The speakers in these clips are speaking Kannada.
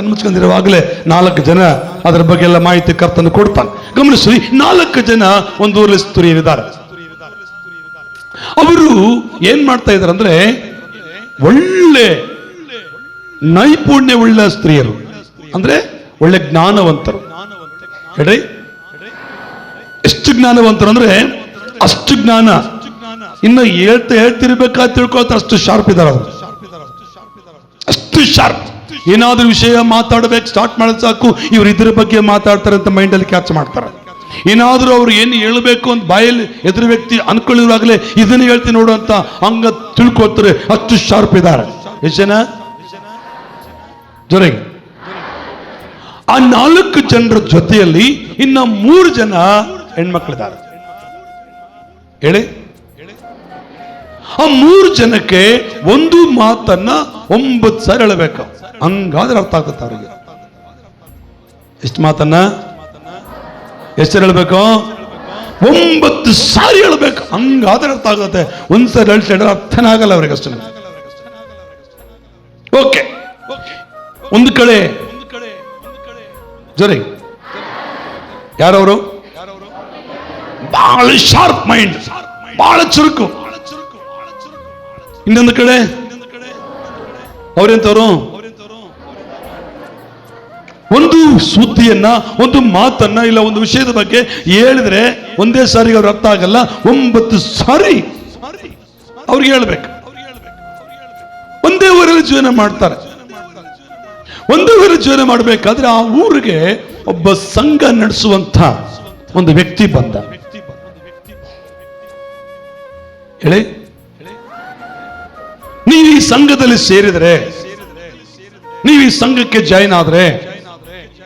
ಕಣ್ಮುಚ್ಕೊಂಡಿರುವಾಗಲೇ 4 ಜನ ಅದರ ಬಗ್ಗೆ ಎಲ್ಲ ಮಾಹಿತಿ ಕರ್ತನು ಕೊಡ್ತಾನೆ. ಗಮನಿಸಿ, 4 ಜನ ಒಂದು ಊರಲ್ಲಿ ಸ್ತ್ರೀಯರಿದ್ದಾರೆ. ಅವರು ಏನ್ ಮಾಡ್ತಾ ಇದ್ದಾರೆ ಅಂದ್ರೆ, ಒಳ್ಳೆ ನೈಪುಣ್ಯವುಳ್ಳ ಸ್ತ್ರೀಯರು, ಅಂದ್ರೆ ಒಳ್ಳೆ ಜ್ಞಾನವಂತರು. ಹೇಳಿ, ಎಷ್ಟು ಜ್ಞಾನವಂತರು ಅಂದ್ರೆ ಅಷ್ಟು ಜ್ಞಾನ. ಇನ್ನು ಹೇಳ್ತಿರ್ಬೇಕಾದ ತಿಳ್ಕೊಳ್ತಾರೆ, ಅಷ್ಟು ಶಾರ್ಪ್ ಇದ್ದಾರೆ ಅವರು, ಅಷ್ಟು ಶಾರ್ಪ್. ಏನಾದ್ರೂ ವಿಷಯ ಮಾತಾಡ್ಬೇಕು ಸ್ಟಾರ್ಟ್ ಮಾಡಿದ್ ಸಾಕು ಇವ್ರು ಇದ್ರ ಬಗ್ಗೆ ಮಾತಾಡ್ತಾರೆ ಅಂತ ಮೈಂಡಲ್ಲಿ ಕ್ಯಾಚ್ ಮಾಡ್ತಾರೆ. ಏನಾದ್ರೂ ಅವ್ರು ಏನು ಹೇಳಬೇಕು ಅಂತ ಬಾಯಲ್ಲಿ ಎದುರು ವ್ಯಕ್ತಿ ಅನ್ಕೊಳ್ಳಿರುವಾಗಲೇ ಇದನ್ನ ಹೇಳ್ತೀನಿ ನೋಡು ಅಂತ ಹಂಗ ತಿಳ್ಕೊತಾರೆ, ಅಷ್ಟು ಶಾರ್ಪ್ ಇದ್ದಾರೆ. ಎಷ್ಟು ಜನ ಜೊತೆಗೆ ಆ 4 ಜನರ ಜೊತೆಯಲ್ಲಿ ಇನ್ನ 3 ಜನ ಹೆಣ್ಮಕ್ಳಿದ್ದಾರೆ. ಹೇಳಿ, ಆ 3 ಜನಕ್ಕೆ ಒಂದು ಮಾತನ್ನ 9 ಸಾರಿ ಹೇಳಬೇಕು. ಹಂಗಾದ್ರೆ ಅರ್ಥ ಆಗ್ತದೆ ಅವರಿಗೆ. ಎಷ್ಟು ಮಾತನ್ನ ಎಷ್ಟು ಹೇಳ್ಬೇಕು? 9 ಸಾರಿ ಹೇಳ್ಬೇಕು. ಹಂಗಾದ್ರೆ ಅರ್ಥ ಆಗುತ್ತೆ. ಒಂದ್ಸರಿ ಹೇಳ್ತಿದ್ರೆ ಅರ್ಥನೇ ಆಗಲ್ಲ ಅವ್ರಿಗೆ ಅಷ್ಟೇ. ಓಕೆ, ಒಂದು ಕಡೆ ಜೊರೆ ಯಾರವರು? ಬಹಳ ಶಾರ್ಪ್ ಮೈಂಡ್, ಬಹಳ ಚುರುಕು. ಇನ್ನೊಂದು ಕಡೆ ಅವರೆಂತವರು, ಒಂದು ಸುದ್ದಿಯನ್ನ, ಒಂದು ಮಾತನ್ನ, ಇಲ್ಲ ಒಂದು ವಿಷಯದ ಬಗ್ಗೆ ಹೇಳಿದ್ರೆ ಒಂದೇ ಸಾರಿಗೆ ಅವ್ರ ಅರ್ಥ ಆಗಲ್ಲ, 9 ಸಾರಿ ಅವ್ರಿಗೆ ಹೇಳ್ಬೇಕು. ಒಂದೇ ಊರಲ್ಲಿ ಜೀವನ ಮಾಡ್ತಾರೆ. ಒಂದೇ ಊರಲ್ಲಿ ಜೀವನ ಮಾಡಬೇಕಾದ್ರೆ ಆ ಊರಿಗೆ ಒಬ್ಬ ಸಂಘ ನಡೆಸುವಂತ ಒಂದು ವ್ಯಕ್ತಿ ಬಂದ. ಹೇಳಿ, ನೀವು ಈ ಸಂಘದಲ್ಲಿ ಸೇರಿದರೆ, ನೀವು ಈ ಸಂಘಕ್ಕೆ ಜಾಯಿನ್ ಆದ್ರೆ,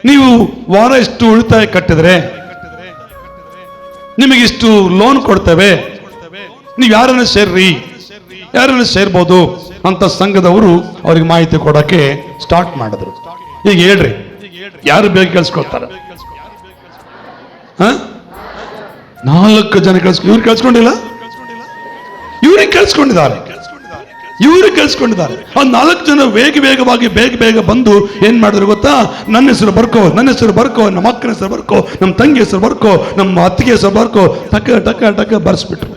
ನೀವು ವಾರ ಇಷ್ಟು ಉಳಿತಾಯ ಕಟ್ಟಿದ್ರೆ ನಿಮಗಿಷ್ಟು ಲೋನ್ ಕೊಡ್ತೇವೆ, ನೀವು ಯಾರನ್ನ ಸೇರ್ರಿ, ಯಾರನ್ನ ಸೇರ್ಬೋದು ಅಂತ ಸಂಘದವರು ಅವ್ರಿಗೆ ಮಾಹಿತಿ ಕೊಡಕ್ಕೆ ಸ್ಟಾರ್ಟ್ ಮಾಡಿದ್ರು. ಈಗ ಹೇಳ್ರಿ, ಯಾರು ಬೇಗ ಕೇಳಿಸ್ಕೊಳ್ತಾರ? 4 ಜನ ಇವ್ರು ಕೇಳಿಸ್ಕೊಂಡಿಲ್ಲ, ಇವ್ರಿಗೆ ಕೇಳಿಸ್ಕೊಂಡಿದ್ದಾರೆ, ಇವರು ಕೇಳಿಸ್ಕೊಂಡಿದ್ದಾರೆ. ಆ 4 ಜನ ವೇಗವಾಗಿ ಬೇಗ ಬಂದು ಏನ್ ಮಾಡಿದ್ರು ಗೊತ್ತಾ? ನನ್ನ ಹೆಸರು ಬರ್ಕೋ, ನನ್ನ ಹೆಸರು ಬರ್ಕೋ, ನಮ್ಮ ಅಕ್ಕನ ಹೆಸರು ಬರ್ಕೋ, ನಮ್ಮ ತಂಗಿ ಹೆಸರು ಬರ್ಕೋ, ನಮ್ಮ ಅತ್ತಿಗೆ ಹೆಸರು ಬರ್ಕೋ, ಟಕ ಬರ್ಸ್ಬಿಟ್ರು.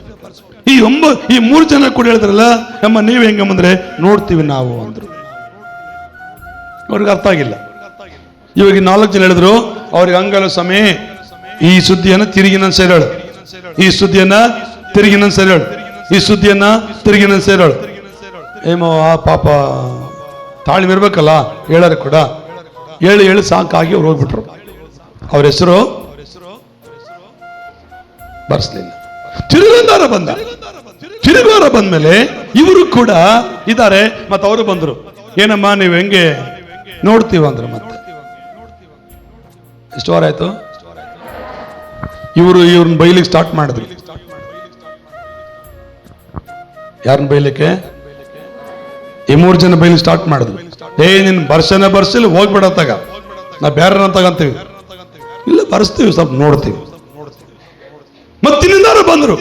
ಈ 3 ಜನ ಕೂಡ ಹೇಳಿದ್ರಲ್ಲ, ಅಮ್ಮ ನೀವ್ ಹೆಂಗಂದ್ರೆ ನೋಡ್ತೀವಿ ನಾವು ಅಂದ್ರು. ಅವ್ರಿಗೆ ಅರ್ಥ ಆಗಿಲ್ಲ. ಇವಾಗ 4 ಜನ ಹೇಳಿದ್ರು, ಅವ್ರಿಗೆ ಹಂಗಲ್ಲ ಸಮಯ, ಈ ಸುದ್ದಿಯನ್ನ ತಿರುಗಿ ನನ್ನ ಸೇರೋಳು, ಈ ಸುದ್ದಿಯನ್ನ ತಿರುಗಿ ನನ್ನ ಸೇರೋಳು, ಈ ಸುದ್ದಿಯನ್ನ ತಿರುಗಿ ನನ್ನ ಸೇರೋಳು. ಏಮೋ ಆ ಪಾಪ ತಾಳ್ಮೆ ಇರ್ಬೇಕಲ್ಲ, ಹೇಳಾರೆ ಕೂಡ ಹೇಳಿ ಸಾಕಾಗಿ ಅವ್ರು ಹೋಗ್ಬಿಟ್ರು. ಅವ್ರ ಹೆಸರು ಬರ್ಸ್ಲಿಲ್ಲ. ತಿರುಗಾರ ಬಂದ್ಮೇಲೆ ಇವರು ಕೂಡ ಇದ್ದಾರೆ. ಮತ್ತೆ ಅವರು ಬಂದ್ರು, ಏನಮ್ಮ ನೀವು ಹೆಂಗೆ ನೋಡ್ತೀವ ಅಂದ್ರು. ಮತ್ತೆ ಎಷ್ಟು ವಾರ ಆಯ್ತು? ಇವ್ರನ್ನ ಬೈಲಿಕ್ಕೆ ಸ್ಟಾರ್ಟ್ ಮಾಡಿದ್ರು. ಯಾರನ್ನ ಬೈಲಿಕ್ಕೆ? ಈ 3 ಜನ ಬೈಲಿ ಸ್ಟಾರ್ಟ್ ಮಾಡಿದ್ರು. ನಿನ್ ಬರ್ಸಿಲ್ಲ, ಹೋಗ್ಬಿಡತ್ತಾಗ ನಾ ಬೇರೆ ತಗಂತೀವಿ, ಇಲ್ಲ ಬರ್ಸ್ತೀವಿ, ಸ್ವಲ್ಪ ನೋಡ್ತೀವಿ. ಮತ್ತಿನಿಂದಾರ ಬಂದ್ರು.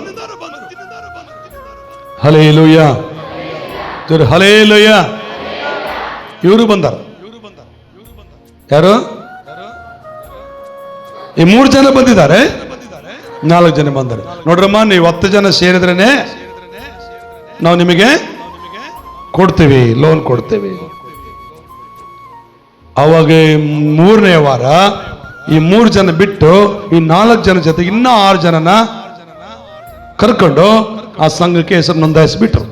Hallelujah, hallelujah. ಇವರು ಬಂದಾರ. ಯಾರು? ಈ 3 ಜನ ಬಂದಿದ್ದಾರೆ, 4 ಜನ ಬಂದರು. ನೋಡ್ರಮ್ಮ, ನೀವು 10 ಜನ ಸೇರಿದ್ರೇನೆ ನಾವು ನಿಮಗೆ ಕೊಡ್ತೀವಿ, ಲೋನ್ ಕೊಡ್ತೇವೆ. ಅವಾಗ 3ನೇ ವಾರ ಈ 3 ಜನ ಬಿಟ್ಟು ಈ 4 ಜನ ಜೊತೆಗೆ ಇನ್ನ 6 ಜನನ ಕರ್ಕೊಂಡು ಆ ಸಂಘಕ್ಕೆ ಹೆಸರು ನೋಂದಾಯಿಸಿಬಿಟ್ರು.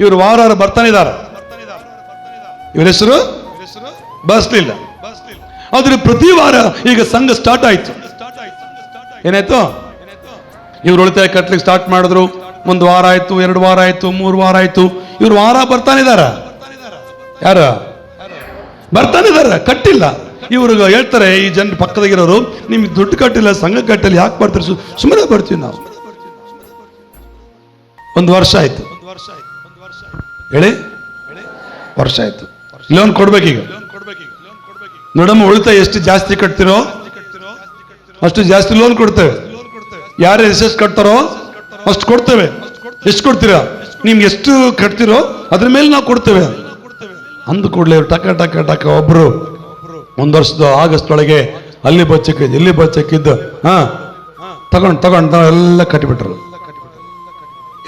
ಇವರು ವಾರ ಬರ್ತಾನೆ ಇದ್ದಾರೆ. ಇವ್ರ ಹೆಸರು ಬರ್ಸ್ಲಿಲ್ಲ. ಆದ್ರೆ ಪ್ರತಿ ವಾರ ಈಗ ಸಂಘ ಸ್ಟಾರ್ಟ್ ಆಯ್ತು. ಏನಾಯ್ತು? ಇವ್ರು ಉಳಿತಾಯ ಕಟ್ಲಿಕ್ಕೆ ಸ್ಟಾರ್ಟ್ ಮಾಡಿದ್ರು. 1 ವಾರ ಆಯ್ತು, 2 ವಾರ ಆಯ್ತು, 3 ವಾರ ಆಯ್ತು. ಇವ್ರು ವಾರ ಬರ್ತಾನಿದಾರ. ಯಾರ ಬರ್ತಾನಿದಾರ? ಕಟ್ಟಿಲ್ಲ. ಇವ್ರಿಗೆ ಹೇಳ್ತಾರೆ ಈ ಜನ ಪಕ್ಕದಾಗಿರೋರು, ನಿಮ್ಗೆ ದುಡ್ಡು ಕಟ್ಟಿಲ್ಲ, ಸಂಘ ಕಟ್ಟಿಲ್ಲ, ಯಾಕೆ ಬರ್ತಾರೆ? ಸುಮ್ಮನೆ ಬರ್ತೀವಿ ನಾವು. 1 ವರ್ಷ ಆಯ್ತು. ಹೇಳಿ, ವರ್ಷ ಆಯ್ತು. ಲೋನ್ ಕೊಡ್ಬೇಕೀಗ. ನೋಡಮ್ಮ, ಉಳಿತಾಯ ಎಷ್ಟು ಜಾಸ್ತಿ ಕಟ್ತಿರೋ ಅಷ್ಟು ಜಾಸ್ತಿ ಲೋನ್ ಕೊಡ್ತೇವೆ. ಯಾರು ಎಷ್ಟು ಕಟ್ತಾರೋ ಅಷ್ಟು ಕೊಡ್ತೇವೆ. ಎಷ್ಟು ಕೊಡ್ತೀರಾ? ನಿಮ್ಗೆ ಎಷ್ಟು ಕಟ್ತಿರೋ ಅದ್ರ ಮೇಲೆ ನಾವು ಕೊಡ್ತೇವೆ. ಅಂದ ಕೂಡಲೇ ಟಕ ಒಬ್ರು 1 ವರ್ಷದ ಆಗಸ್ಟ್ ಒಳಗೆ ಅಲ್ಲಿ ಬಚ್ಚಕ್ಕಿದ್ದು ಇಲ್ಲಿ ಬಚ್ಚಕ್ಕಿದ್ದು ತಗೊಂಡು ಎಲ್ಲ ಕಟ್ಟಿಬಿಟ್ರು.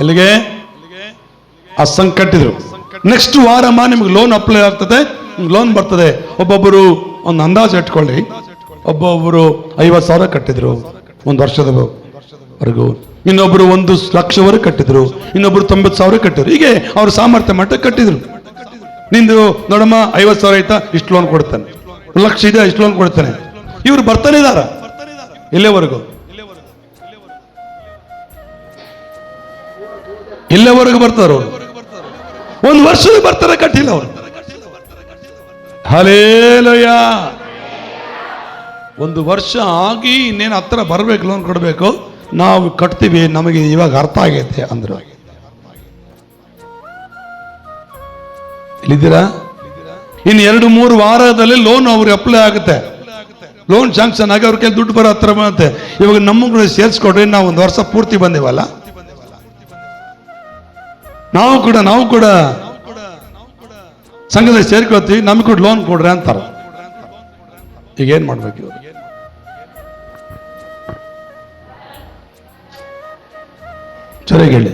ಎಲ್ಲಿಗೆ? ಆ ಸಂಘ ಕಟ್ಟಿದ್ರು. ನೆಕ್ಸ್ಟ್ ವಾರಮ್ಮ ನಿಮ್ಗೆ ಲೋನ್ ಅಪ್ಲೈ ಆಗ್ತದೆ, ಲೋನ್ ಬರ್ತದೆ. ಒಬ್ಬೊಬ್ಬರು ಒಂದು ಅಂದಾಜು ಇಟ್ಕೊಳ್ಳಿ, ಒಬ್ಬೊಬ್ಬರು 50,000 ಕಟ್ಟಿದ್ರು 1 ವರ್ಷದವರೆಗೂ, ಇನ್ನೊಬ್ರು 1 ಲಕ್ಷವರೆಗೆ ಕಟ್ಟಿದ್ರು, ಇನ್ನೊಬ್ರು 90,000 ಕಟ್ಟಿದ್ರು. ಹೀಗೆ ಅವ್ರ ಸಾಮರ್ಥ್ಯ ಮಟ್ಟ ಕಟ್ಟಿದ್ರು. ನಿಂದು ನೋಡಮ್ಮ 50,000 ಆಯ್ತಾ, ಇಷ್ಟು ಲೋನ್ ಕೊಡ್ತಾನೆ, 1 ಲಕ್ಷ ಇದೆ ಇಷ್ಟು ಲೋನ್ ಕೊಡ್ತಾನೆ. ಇವ್ರು ಬರ್ತಾನೆ ಇದಾರ ಇಲ್ಲೇವರೆಗೂ ಬರ್ತಾರ. 1 ವರ್ಷದ ಬರ್ತಾರೆ, ಕಟ್ಟಿಲ್ಲ ಅವರು. ಹಲ್ಲೆಲೂಯ. 1 ವರ್ಷ ಆಗಿ ಇನ್ನೇನು ಹತ್ರ ಬರ್ಬೇಕು, ಲೋನ್ ಕೊಡಬೇಕು, ನಾವು ಕಟ್ತೀವಿ, ನಮಗೆ ಇವಾಗ ಅರ್ಥ ಆಗೈತೆ ಅಂದ್ರು. ಇಲ್ಲಿದ್ದೀರಾ? ಇನ್ನು 2-3 ವಾರದಲ್ಲಿ ಲೋನ್ ಅವ್ರಿಗೆ ಅಪ್ಲೈ ಆಗುತ್ತೆ. ಲೋನ್ ಶಾಂಕ್ಷನ್ ಆಗಿ ಅವ್ರ ಕೈ ದುಡ್ಡು ಬರೋ ಹತ್ರ ಬರುತ್ತೆ. ಇವಾಗ ನಮ್ಮಗಳು ಸೇರಿಸ್ಕೊಡ್ರಿ, ನಾವು 1 ವರ್ಷ ಪೂರ್ತಿ ಬಂದೇವಲ್ಲ, ನಾವು ಕೂಡ ಸಂಘದಲ್ಲಿ ಸೇರ್ಕೊಳ್ತೀವಿ, ನಮಗೆ ಕೂಡ ಲೋನ್ ಕೊಡ್ರಿ ಅಂತಾರ. ಈಗ ಏನ್ ಮಾಡ್ಬೇಕು ಇವರು? ಸರಿಯಾಗಿ ಹೇಳಿ.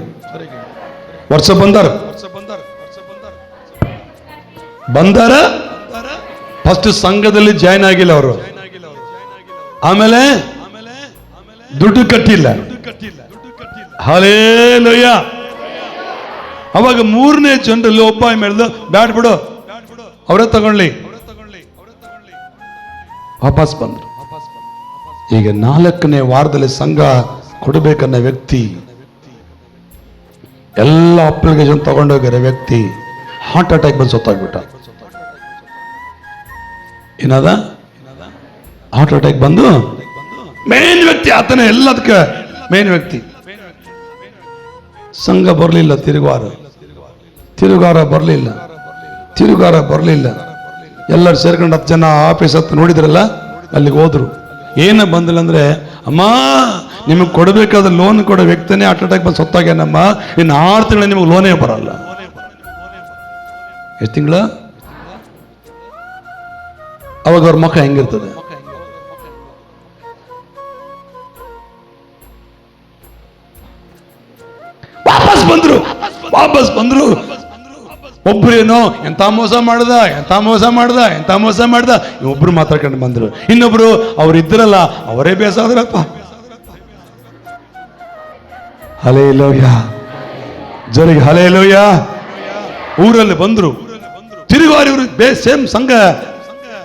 ವರ್ಷ ಬಂದಾರ ಫಸ್ಟ್ ಸಂಘದಲ್ಲಿ ಜಾಯ್ನ್ ಆಗಿಲ್ಲ ಅವರು, ಆಮೇಲೆ ದುಡ್ಡು ಕಟ್ಟಿಲ್ಲ. ಹಲ್ಲೆಲೂಯ. ಅವಾಗ 3ನೇ ಜನರಲ್ಲಿ ಒಬ್ಬ ಹೇಳಿದ, ಬ್ಯಾಡ್ ಬಿಡು, ಅವರೇ ತಗೊಳ್ಳಿ, ವಾಪಸ್ ಬಂದ್ರು. ಈಗ 4ನೇ ವಾರದಲ್ಲಿ ಸಂಘ ಕೊಡಬೇಕನ್ನೋ ವ್ಯಕ್ತಿ, ಎಲ್ಲ ಅಪ್ಲಿಕೇಶನ್ ತಗೊಂಡೋಗಿರೋ ವ್ಯಕ್ತಿ ಹಾರ್ಟ್ ಅಟ್ಯಾಕ್ ಬಂದು ಸತ್ತಾಗ್ಬಿಟ್ಟ. ಏನದ? ಹಾರ್ಟ್ ಅಟ್ಯಾಕ್ ಬಂದು ಮೇನ್ ವ್ಯಕ್ತಿ ಆತನೇ, ಎಲ್ಲದಕ್ಕೆ ಮೇನ್ ವ್ಯಕ್ತಿ. ಸಂಘ ಬರಲಿಲ್ಲ, ತಿರುಗಾರ ಬರಲಿಲ್ಲ. ಎಲ್ಲರೂ ಸೇರ್ಕೊಂಡು 10 ಜನ ಆಫೀಸ್ ಹತ್ತು ನೋಡಿದ್ರಲ್ಲ, ಅಲ್ಲಿಗೆ ಹೋದ್ರು. ಏನ ಬಂದಿಲ್ಲ ಅಂದ್ರೆ, ಅಮ್ಮ ನಿಮಗೆ ಕೊಡಬೇಕಾದ ಲೋನ್ ಕೊಡೋ ವ್ಯಕ್ತಿನೇ ಹಾರ್ಟ್ ಅಟ್ಯಾಕ್ ಬಂದು ಸತ್ತಾಗ್ಯಾನಮ್ಮ, ಇನ್ನು 6 ತಿಂಗಳು ನಿಮಗೆ ಲೋನೇ ಬರಲ್ಲ. ಎಷ್ಟು ತಿಂಗಳ? ಅವಾಗ ಅವ್ರ ಮುಖ ಹೆಂಗಿರ್ತದೆ? ವಾಪಸ್ ಬಂದ್ರು. ಒಬ್ರೇನೋ ಎಂತ ಮೋಸ ಮಾಡ್ದ, ಒಬ್ರು ಮಾತಾಡ್ಕೊಂಡು ಬಂದ್ರು. ಇನ್ನೊಬ್ರು ಅವ್ರು ಇದ್ರಲ್ಲ, ಅವರೇ ಬೇಸಾದ್ರಪ್ಪ. Hallelujah, ಜೋರಿಗೆ hallelujah. ಊರಲ್ಲಿ ಬಂದ್ರು, ತಿರುಗಾರಿ ಇವ್ರು ಸೇಮ್ ಸಂಘ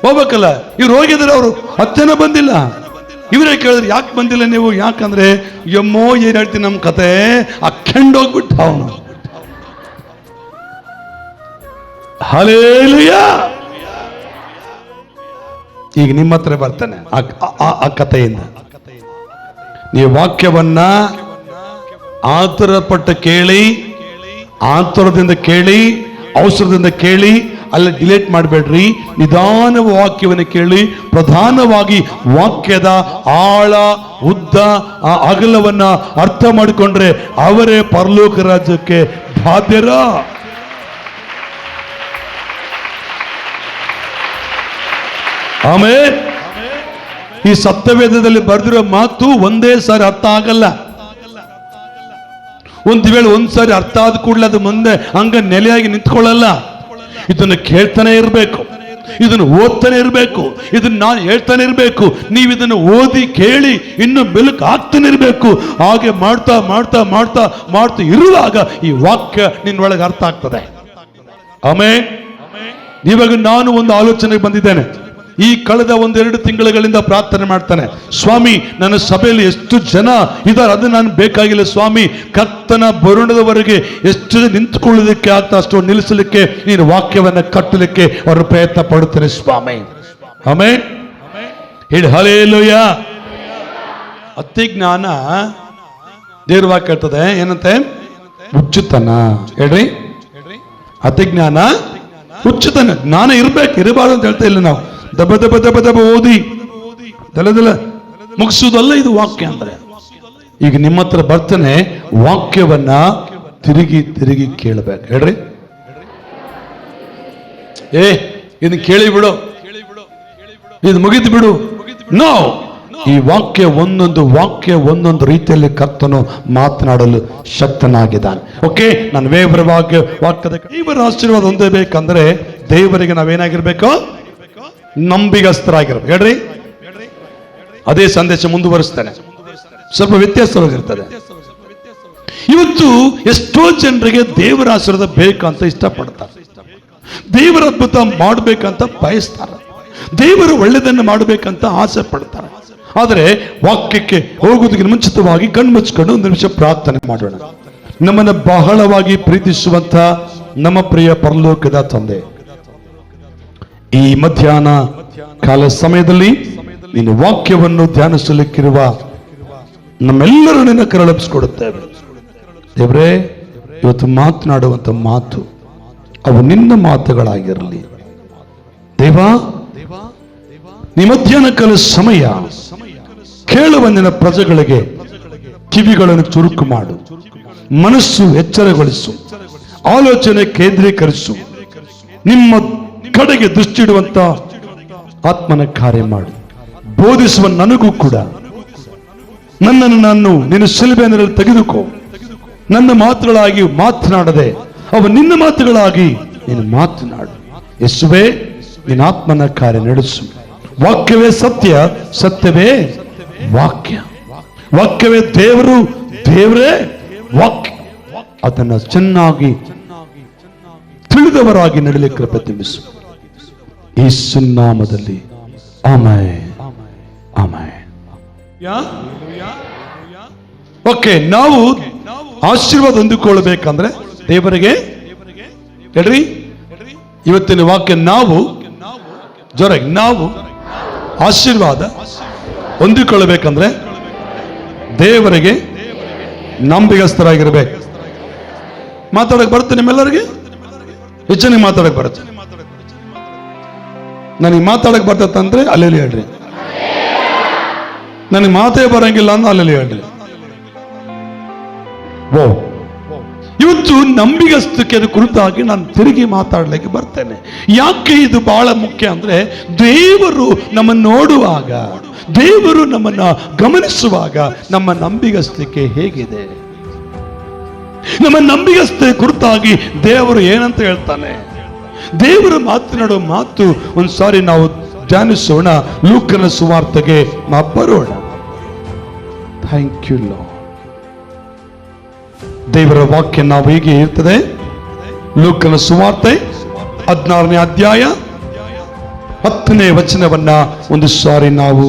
ಹೋಗ್ಬೇಕಲ್ಲ, ಇವ್ರು ಹೋಗಿದ್ರೆ ಅವರು 10 ಜನ ಬಂದಿಲ್ಲ. ಇವರೇ ಕೇಳಿದ್ರು, ಯಾಕೆ ಬಂದಿಲ್ಲ ನೀವು? ಯಾಕಂದ್ರೆ ಎಮ್ಮೋ ಏನ್ ಹೇಳ್ತೀನಿ, ನಮ್ಮ ಕತೆ ಅಕ್ಕಂಡೋಗ್ಬಿಟ್ಟ ಅವನು. ಹಲ್ಲೆಲೂಯ. ಈಗ ನಿಮ್ಮ ಹತ್ರ ಬರ್ತಾನೆ ಆ ಕಥೆಯಿಂದ. ನೀವು ವಾಕ್ಯವನ್ನ ಆತುರಪಟ್ಟು ಕೇಳಿ, ಆತುರದಿಂದ ಕೇಳಿ, ಅವಸರದಿಂದ ಕೇಳಿ, ಅಲ್ಲಿ ಡಿಲೇಟ್ ಮಾಡಬೇಡ್ರಿ. ನಿಧಾನ ವಾಕ್ಯವನ್ನು ಕೇಳಿ, ಪ್ರಧಾನವಾಗಿ ವಾಕ್ಯದ ಆಳ, ಉದ್ದ, ಆ ಅಗಲವನ್ನ ಅರ್ಥ ಮಾಡಿಕೊಂಡ್ರೆ ಅವರೇ ಪರಲೋಕ ರಾಜ್ಯಕ್ಕೆ ಬಾಧ್ಯರ. ಆಮೇಲೆ ಈ ಸತ್ಯವೇದದಲ್ಲಿ ಬರೆದಿರೋ ಮಾತು ಒಂದೇ ಸಾರಿ ಅರ್ಥ ಆಗಲ್ಲ. ಒಂದು ವೇಳೆ ಒಂದ್ಸಾರಿ ಅರ್ಥ ಆದ ಕೂಡಲೇ ಅದು ಮುಂದೆ ಹಂಗ ನೆಲೆಯಾಗಿ ನಿಂತ್ಕೊಳ್ಳಲ್ಲ. ಇದನ್ನು ಕೇಳ್ತಾನೆ ಇರಬೇಕು, ಇದನ್ನು ಓದ್ತಾನೆ ಇರಬೇಕು, ಇದನ್ನು ನಾನು ಹೇಳ್ತಾನೆ ಇರಬೇಕು. ನೀವು ಇದನ್ನು ಓದಿ ಕೇಳಿ ಇನ್ನು ಮೆಲುಕು ಆಗ್ತಾನೆ ಇರಬೇಕು. ಹಾಗೆ ಮಾಡ್ತಾ ಮಾಡ್ತಾ ಮಾಡ್ತಾ ಮಾಡ್ತಾ ಇರುವಾಗ ಈ ವಾಕ್ಯ ನಿನ್ನೊಳಗೆ ಅರ್ಥ ಆಗ್ತದೆ. ಆಮೇಲೆ ಇವಾಗ ನಾನು ಒಂದು ಆಲೋಚನೆಗೆ ಬಂದಿದ್ದೇನೆ. ಈ ಕಳೆದ 1-2 ತಿಂಗಳುಗಳಿಂದ ಪ್ರಾರ್ಥನೆ ಮಾಡ್ತಾನೆ, ಸ್ವಾಮಿ ನನ್ನ ಸಭೆಯಲ್ಲಿ ಎಷ್ಟು ಜನ ಇದ್ದಾರೆ, ಅದು ನಾನು ಬೇಕಾಗಿಲ್ಲ ಸ್ವಾಮಿ. ಕರ್ತನ ಬರುಣದವರೆಗೆ ಎಷ್ಟು ನಿಂತುಕೊಳ್ಳೋದಕ್ಕೆ ಆಗ್ತಾ ಅಷ್ಟು ನಿಲ್ಲಿಸಲಿಕ್ಕೆ ನೀನು ವಾಕ್ಯವನ್ನ ಕಟ್ಟಲಿಕ್ಕೆ ಅವರು ಪ್ರಯತ್ನ ಪಡುತ್ತೇನೆ ಸ್ವಾಮಿ. ಆಮೇಲೆ ಹೇಳಿ ಹಲ್ಲೆಲೂಯ. ಅತಿಜ್ಞಾನ ದೇವ್ರ ವಾಕ್ಯ ಹೇಳ್ತದೆ, ಏನಂತೆ? ಹುಚ್ಚುತನ. ಹೇಳ್ರಿ, ಅತಿಜ್ಞಾನ ಹುಚ್ಚುತನ. ಜ್ಞಾನ ಇರಬಾರ್ದು ಅಂತ ಹೇಳ್ತಾ ಇಲ್ಲ ನಾವು. ದಬ ದಬ ದಬ ದಬ ಓದಿ ದಲದಲ ಮುಗಿಸುವುದಲ್ಲ ಇದು ವಾಕ್ಯ ಅಂದ್ರೆ. ಈಗ ನಿಮ್ಮ ಹತ್ರ ಬರ್ತಾನೆ, ವಾಕ್ಯವನ್ನ ತಿರುಗಿ ತಿರುಗಿ ಕೇಳಬೇಕು. ಹೇಳ್ರಿ, ಇದನ್ನ ಕೇಳಿ ಬಿಡು, ಇದು ಮುಗಿದು ಬಿಡು. ನೋ, ಈ ವಾಕ್ಯ ಒಂದೊಂದು ರೀತಿಯಲ್ಲಿ ಕರ್ತನು ಮಾತನಾಡಲು ಶಕ್ತನಾಗಿದ್ದಾನೆ. ಓಕೆ, ನಾನು ವಾಕ್ಯದ ದೇವರ ಆಶೀರ್ವಾದ ಹೊಂದಬೇಕಂದ್ರೆ ದೇವರಿಗೆ ನಾವೇನಾಗಿರ್ಬೇಕು? ನಂಬಿಗಸ್ತರಾಗಿರ್ಬೇಕು. ಹೇಳ್ರಿ, ಅದೇ ಸಂದೇಶ ಮುಂದುವರಿಸ್ತಾನೆ, ಸ್ವಲ್ಪ ವ್ಯತ್ಯಾಸವಾಗಿರ್ತದೆ. ಇವತ್ತು ಎಷ್ಟೋ ಜನರಿಗೆ ದೇವರ ಆಶೀರ್ವಾದ ಬೇಕಂತ ಇಷ್ಟಪಡ್ತಾರೆ, ದೇವರ ಅದ್ಭುತ ಮಾಡಬೇಕಂತ ಬಯಸ್ತಾರೆ, ದೇವರು ಒಳ್ಳೆಯದನ್ನು ಮಾಡಬೇಕಂತ ಆಸೆ ಪಡ್ತಾರೆ. ಆದರೆ ವಾಕ್ಯಕ್ಕೆ ಹೋಗುವುದಕ್ಕೆ ಮುಂಚಿತವಾಗಿ ಕಣ್ಮುಚ್ಕೊಂಡು ಒಂದು ನಿಮಿಷ ಪ್ರಾರ್ಥನೆ ಮಾಡೋಣ. ನಮ್ಮನ್ನು ಬಹಳವಾಗಿ ಪ್ರೀತಿಸುವಂತ ನಮ್ಮ ಪ್ರಿಯ ಪರಲೋಕದ ತಂದೆ, ಈ ಮಧ್ಯಾಹ್ನ ಕಾಲ ಸಮಯದಲ್ಲಿ ನಿನ್ನ ವಾಕ್ಯವನ್ನು ಧ್ಯಾನಿಸಲಿಕ್ಕಿರುವ ನಮ್ಮೆಲ್ಲರೂ ನಿನ್ನ ಕರಳಿಸಿಕೊಡುತ್ತೇವೆ. ದೇವರೇ, ಇವತ್ತು ಮಾತನಾಡುವಂತ ಮಾತು ಅವು ನಿನ್ನ ಮಾತುಗಳಾಗಿರಲಿ. ದೇವಾ, ಈ ಮಧ್ಯಾಹ್ನ ಕಾಲ ಸಮಯ ಕೇಳುವ ನಿನ್ನ ಪ್ರಜೆಗಳಿಗೆ ಕಿವಿಗಳನ್ನು ಚುರುಕು ಮಾಡು, ಮನಸ್ಸು ಎಚ್ಚರಗೊಳಿಸು, ಆಲೋಚನೆ ಕೇಂದ್ರೀಕರಿಸು, ನಿಮ್ಮ ಕಡೆಗೆ ದೃಷ್ಟಿ ಇಡುವಂತ ಆತ್ಮನ ಕಾರ್ಯ ಮಾಡು. ಬೋಧಿಸುವ ನನಗೂ ಕೂಡ ನನ್ನನ್ನು ನಾನು ನಿನ್ನ ಶಿಲುಬೆಯಲ್ಲಿ ತೆಗೆದುಕೋ. ನನ್ನ ಮಾತುಗಳಾಗಿ ಮಾತನಾಡದೆ ಅವು ನಿನ್ನ ಮಾತುಗಳಾಗಿ ನೀನು ಮಾತನಾಡು. ಯೇಸುವೇ, ನಿನ್ನ ಆತ್ಮನ ಕಾರ್ಯ ನಡೆಸು. ವಾಕ್ಯವೇ ಸತ್ಯ, ಸತ್ಯವೇ ವಾಕ್ಯ, ವಾಕ್ಯವೇ ದೇವರು, ದೇವರೇ ವಾಕ್ಯ. ಅದನ್ನು ಚೆನ್ನಾಗಿ ತಿಳಿದವರಾಗಿ ನಡಲಿಕ್ಕೆ ಕೃಪೆ ತುಂಬಿಸು. ಯೇಸು ನಾಮದಲ್ಲಿ ಆಮೆನ್, ಆಮೆನ್. ಓಕೆ, ನಾವು ಆಶೀರ್ವಾದ ಹೊಂದಿಕೊಳ್ಳಬೇಕಂದ್ರೆ ದೇವರಿಗೆ ಹೇಳ್ರಿ, ಇವತ್ತಿನ ವಾಕ್ಯ ನಾವು ಜೋರಾಗಿ ನಾವು ಆಶೀರ್ವಾದ ಹೊಂದಿಕೊಳ್ಳಬೇಕಂದ್ರೆ ದೇವರಿಗೆ ನಂಬಿಗಸ್ತರಾಗಿರ್ಬೇಕು. ಮಾತಾಡಕ್ ಬರುತ್ತೆ ನಿಮ್ಮೆಲ್ಲರಿಗೆ? ಹೆಚ್ಚಿನ ಮಾತಾಡಕ್ ಬರುತ್ತೆ? ನನಗೆ ಮಾತಾಡಕ್ ಬರ್ತಂದ್ರೆ ಅಲ್ಲೆಲ್ಲಿ ಹೇಳ್ರಿ, ನನಗೆ ಮಾತೇ ಬರಂಗಿಲ್ಲ ಅಂದ್ರೆ ಅಲ್ಲೆಲ್ಲಿ ಹೇಳ್ರಿ. ಓ, ಇವತ್ತು ನಂಬಿಗಸ್ತಕ್ಕೆ ಕುರಿತಾಗಿ ನಾನು ತಿರುಗಿ ಮಾತಾಡಲಿಕ್ಕೆ ಬರ್ತೇನೆ. ಯಾಕೆ ಇದು ಬಹಳ ಮುಖ್ಯ ಅಂದ್ರೆ, ದೇವರು ನಮ್ಮನ್ನು ನೋಡುವಾಗ, ದೇವರು ನಮ್ಮನ್ನ ಗಮನಿಸುವಾಗ ನಮ್ಮ ನಂಬಿಗಸ್ತಿಕೆ ಹೇಗಿದೆ, ನಮ್ಮ ನಂಬಿಗಸ್ತೆ ಕುರಿತಾಗಿ ದೇವರು ಏನಂತ ಹೇಳ್ತಾನೆ, ದೇವರು ಮಾತನಾಡೋ ಮಾತು ಒಂದ್ಸಾರಿ ನಾವು ಧ್ಯಾನಿಸೋಣ. ಲೂಕನ ಸುವಾರ್ತೆಗೆ ನಾವು ಬರೋಣ. Thank you Lord. ದೇವರ ವಾಕ್ಯ ನಾವು ಹೀಗೆ ಇರ್ತದೆ. ಲೂಕನ ಸುವಾರ್ತೆ 16ನೇ ಅಧ್ಯಾಯ 10ನೇ ವಚನವನ್ನ ಒಂದು ಸಾರಿ ನಾವು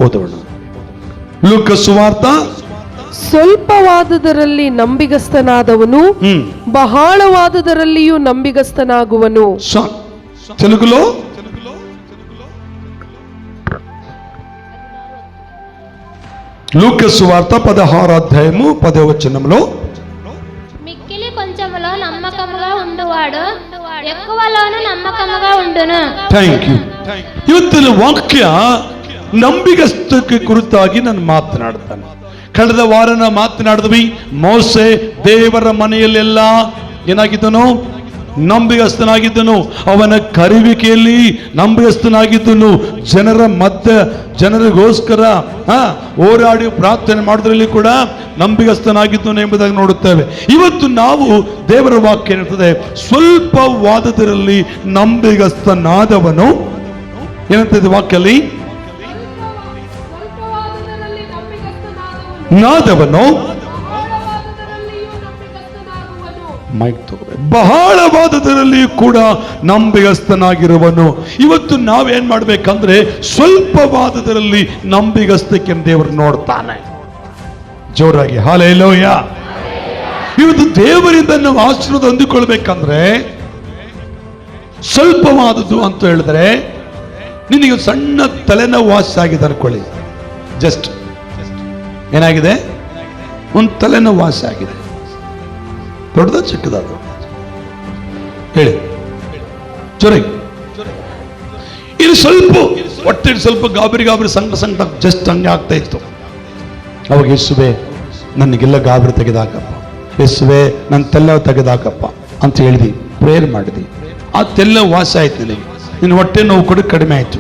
ಓದೋಣ. ಲೂಕ ಸುವಾರ್ತ, ಸ್ವಲ್ಪವಾದುದರಲ್ಲಿ ನಂಬಿಗಸ್ತನಾದವನು ಬಹಳವಾದುದರಲ್ಲಿಯೂ ನಂಬಿಗಸ್ತನಾಗುವನು. తెలుగులో లూకా సువార్త 16వ అధ్యాయము 10వ వచనంలో, మిక్కిలి కొంచెములో నమ్మకముగా ఉండువాడు ఎక్కువలోను నమ్మకముగా ఉండును. Thank you. ಇವತ್ತಿನ ವಾಕ್ಯ ನಂಬಿಗಸ್ತಕ್ಕೆ ಕುರಿತಾಗಿ ನಾನು ಮಾತನಾಡ್ತಾನೆ. ಕಳೆದ ವಾರ ನಾವು ಮಾತನಾಡಿದ್ವಿ, ಮೋಸೆ ದೇವರ ಮನೆಯಲ್ಲೆಲ್ಲ ಏನಾಗಿದ್ದನು? ನಂಬಿಗಸ್ತನಾಗಿದ್ದನು. ಅವನ ಕರೆಯುವಿಕೆಯಲ್ಲಿ ನಂಬಿಗಸ್ತನಾಗಿದ್ದನು. ಜನರಿಗೋಸ್ಕರ ಹೋರಾಡಿ ಪ್ರಾರ್ಥನೆ ಮಾಡೋದ್ರಲ್ಲಿ ಕೂಡ ನಂಬಿಗಸ್ತನಾಗಿದ್ದನು ಎಂಬುದಾಗಿ ನೋಡುತ್ತೇವೆ. ಇವತ್ತು ನಾವು ದೇವರ ವಾಕ್ಯ ಏನಿರ್ತದೆ, ಸ್ವಲ್ಪ ವಾದದಲ್ಲಿ ನಂಬಿಗಸ್ತನಾದವನು ಏನಂತದೆ ವಾಕ್ಯಲ್ಲಿ, ನಾದವನು ಮೈಕ್ ತಗೋಬೇಕು, ಬಹಳವಾದದರಲ್ಲಿ ಕೂಡ ನಂಬಿಗಸ್ತನಾಗಿರುವನು. ಇವತ್ತು ನಾವೇನ್ ಮಾಡ್ಬೇಕಂದ್ರೆ, ಸ್ವಲ್ಪವಾದದರಲ್ಲಿ ನಂಬಿಗಸ್ತಕ್ಕೆ ದೇವರು ನೋಡ್ತಾನೆ. ಜೋರಾಗಿ ಹಲ್ಲೆಲೂಯಾ. ಇವತ್ತು ದೇವರಿಂದ ನಾವು ಆಶೀರ್ವಾದ ಹೊಂದಿಕೊಳ್ಬೇಕಂದ್ರೆ ಸ್ವಲ್ಪವಾದದ್ದು ಅಂತ ಹೇಳಿದ್ರೆ, ನಿನಗೆ ಸಣ್ಣ ತಲೆನೋವು ವಾಸಿ ಆಗಿದೆ ಅನ್ಕೊಳ್ಳಿ. ಜಸ್ಟ್ ಏನಾಗಿದೆ? ಒಂದು ತಲೆನೋವು ವಾಸಿ ಆಗಿದೆ. ದೊಡ್ಡದ ಚಿಕ್ಕದಾದ ಹೇಳಿ ಜೋರಾಗಿ. ಇದು ಸ್ವಲ್ಪ ಹೊಟ್ಟೆ ಸ್ವಲ್ಪ ಗಾಬರಿ ಸಂಕಟ ಜಸ್ಟ್ ಹಂಗೆ ಆಗ್ತಾ ಇತ್ತು. ಅವಾಗ ಯೇಸುವೆ ನನಗೆಲ್ಲ ಗಾಬರಿ ತೆಗೆದಾಕಪ್ಪ, ಯೇಸುವೆ ನನ್ನ ತೆಲ್ಲ ತೆಗೆದಾಕಪ್ಪ ಅಂತ ಹೇಳಿದಿ, ಪ್ರೇಯರ್ ಮಾಡಿದಿ. ಆ ತೆಲ್ಲ ವಾಸ ಆಯ್ತು, ನಿನಗೆ ನಿನ್ನ ಹೊಟ್ಟೆ ನೋವು ಕೂಡ ಕಡಿಮೆ ಆಯ್ತು.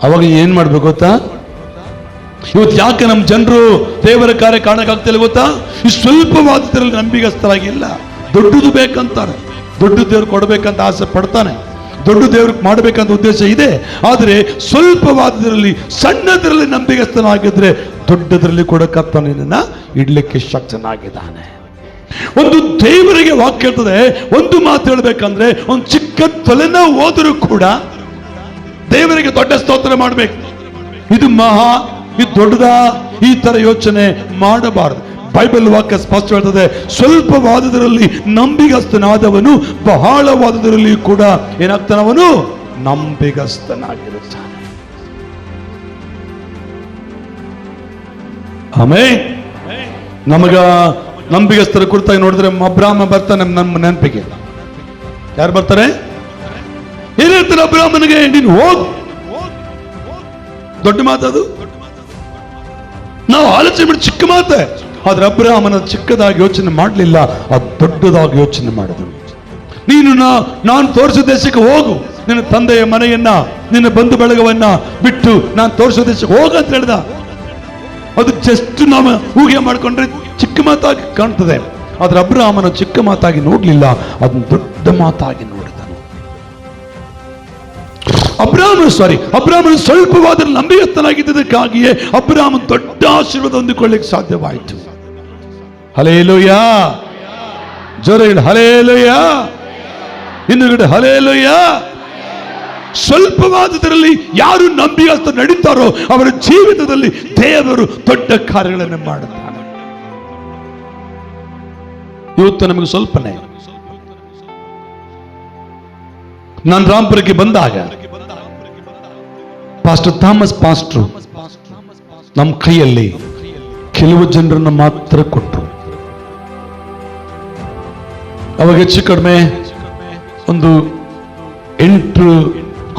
ಅವಾಗ ಏನ್ ಮಾಡ್ಬೇಕು ಗೊತ್ತಾ? ಇವತ್ತು ಯಾಕೆ ನಮ್ಮ ಜನರು ದೇವರ ಕಾರ್ಯ ಕಾಣಕ್ಕಾಗ್ತಿಲ್ಲ ಗೊತ್ತಾ? ಈ ಸ್ವಲ್ಪವಾದದ್ರಲ್ಲಿ ನಂಬಿಗಸ್ತರಾಗಿಲ್ಲ. ದೊಡ್ಡದು ಬೇಕಂತಾರೆ, ದೊಡ್ಡ ದೇವ್ರು ಕೊಡ್ಬೇಕಂತ ಆಸೆ ಪಡ್ತಾನೆ, ದೊಡ್ಡ ದೇವ್ರಿಗೆ ಮಾಡಬೇಕಂತ ಉದ್ದೇಶ ಇದೆ. ಆದರೆ ಸ್ವಲ್ಪವಾದದ್ರಲ್ಲಿ, ಸಣ್ಣದರಲ್ಲಿ ನಂಬಿಗಸ್ತನಾಗಿದ್ರೆ ದೊಡ್ಡದರಲ್ಲಿ ಕೂಡ ಕರ್ತನು ನಿನ್ನನ್ನ ಇಡ್ಲಿಕ್ಕೆ ಶಕ್ತನಾಗಿದ್ದಾನೆ. ಒಂದು ದೇವರಿಗೆ ವಾಕ್ಯ ಹೇಳ್ತದೆ, ಒಂದು ಮಾತು ಹೇಳ್ಬೇಕಂದ್ರೆ ಒಂದು ಚಿಕ್ಕ ತಲೆನೋವು ಹೋದರೂ ಕೂಡ ದೇವರಿಗೆ ದೊಡ್ಡ ಸ್ತೋತ್ರ ಮಾಡಬೇಕು. ಇದು ಮಹಾ, ಇದು ದೊಡ್ಡದಾ, ಈ ತರ ಯೋಚನೆ ಮಾಡಬಾರದು. ಬೈಬಲ್ ವಾಕ್ಯ ಸ್ಪಷ್ಟ ಹೇಳ್ತದೆ, ಸ್ವಲ್ಪವಾದದರಲ್ಲಿ ನಂಬಿಗಸ್ತನಾದವನು ಬಹಳವಾದದರಲ್ಲಿ ಕೂಡ ಏನಾಗ್ತಾನವನು ನಂಬಿಗಸ್ತನಾಗಿರುತ್ತಾನೆ. ಆಮೇಲೆ ನಮಗ ನಂಬಿಗಸ್ತರ ಕುರಿತಾಗಿ ನೋಡಿದ್ರೆ ಅಬ್ರಾಮ ಬರ್ತಾನೆ ನಮ್ಮ ನೆನಪಿಗೆ. ಯಾರು ಬರ್ತಾರೆ? ಏನ್ ಹೇಳ್ತಾರೆ ಅಬ್ರಾಮನಿಗೆ? ನೀನು ಹೋಗು. ದೊಡ್ಡ ಮಾತದು, ನಾವು ಆಲೋಚನೆ ಮಾಡಿ ಚಿಕ್ಕ ಮಾತೆ. ಆದ್ರೆ ಅಬ್ರಾಮನ ಚಿಕ್ಕದಾಗಿ ಯೋಚನೆ ಮಾಡಲಿಲ್ಲ, ಅದು ದೊಡ್ಡದಾಗಿ ಯೋಚನೆ ಮಾಡಿದ್ರು. ನೀನು ನಾನು ತೋರಿಸೋ ದೇಶಕ್ಕೆ ಹೋಗು, ನಿನ್ನ ತಂದೆಯ ಮನೆಯನ್ನ, ನಿನ್ನ ಬಂಧು ಬಳಗವನ್ನ ಬಿಟ್ಟು ನಾನು ತೋರಿಸೋ ದೇಶಕ್ಕೆ ಹೋಗು ಅಂತ ಹೇಳ್ದ. ಅದು ಜಸ್ಟ್ ನಾವು ಊಹೆ ಮಾಡ್ಕೊಂಡ್ರೆ ಚಿಕ್ಕ ಮಾತಾಗಿ ಕಾಣ್ತದೆ. ಆದ್ರೆ ಅಬ್ರಾಮನ ಚಿಕ್ಕ ಮಾತಾಗಿ ನೋಡ್ಲಿಲ್ಲ, ಅದನ್ನ ದೊಡ್ಡ ಮಾತಾಗಿ ನೋಡಿದನು. ಅಬ್ರಾಮನು ಸ್ವಲ್ಪವಾದ ನಂಬಿಗಸ್ತನಾಗಿದ್ದಕ್ಕಾಗಿಯೇ ಅಬ್ರಾಮನ್ ದೊಡ್ಡ ಆಶೀರ್ವಾದ ಹೊಂದಿಕೊಳ್ಳಿಕ್ಕೆ ಸಾಧ್ಯವಾಯಿತು. ಹಲ್ಲೆಲೂಯಾ, ಜೋರ ಹೇಳಿ ಹಲ್ಲೆಲೂಯಾ, ಇನ್ನುಗಡೆ ಹಲ್ಲೆಲೂಯಾ. ಸ್ವಲ್ಪವಾದದರಲ್ಲಿ ಯಾರು ನಂಬಿಗಸ್ತ ನಡೀತಾರೋ ಅವರ ಜೀವಿತದಲ್ಲಿ ದೇವರು ದೊಡ್ಡ ಕಾರ್ಯಗಳನ್ನು ಮಾಡುತ್ತಾನೆ. ಇವತ್ತು ನಮಗೆ ಸ್ವಲ್ಪನೇ. ನಾನು ರಾಂಪುರಕ್ಕೆ ಬಂದಾಗ ಪಾಸ್ಟರ್ ಥಾಮಸ್ ಪಾಸ್ಟ್ರು ನಮ್ಮ ಕೈಯಲ್ಲಿ ಕೆಲವು ಜನರನ್ನು ಮಾತ್ರ ಕೊಟ್ಟರು. ಅವಾಗ ಹೆಚ್ಚು ಕಡಿಮೆ ಒಂದು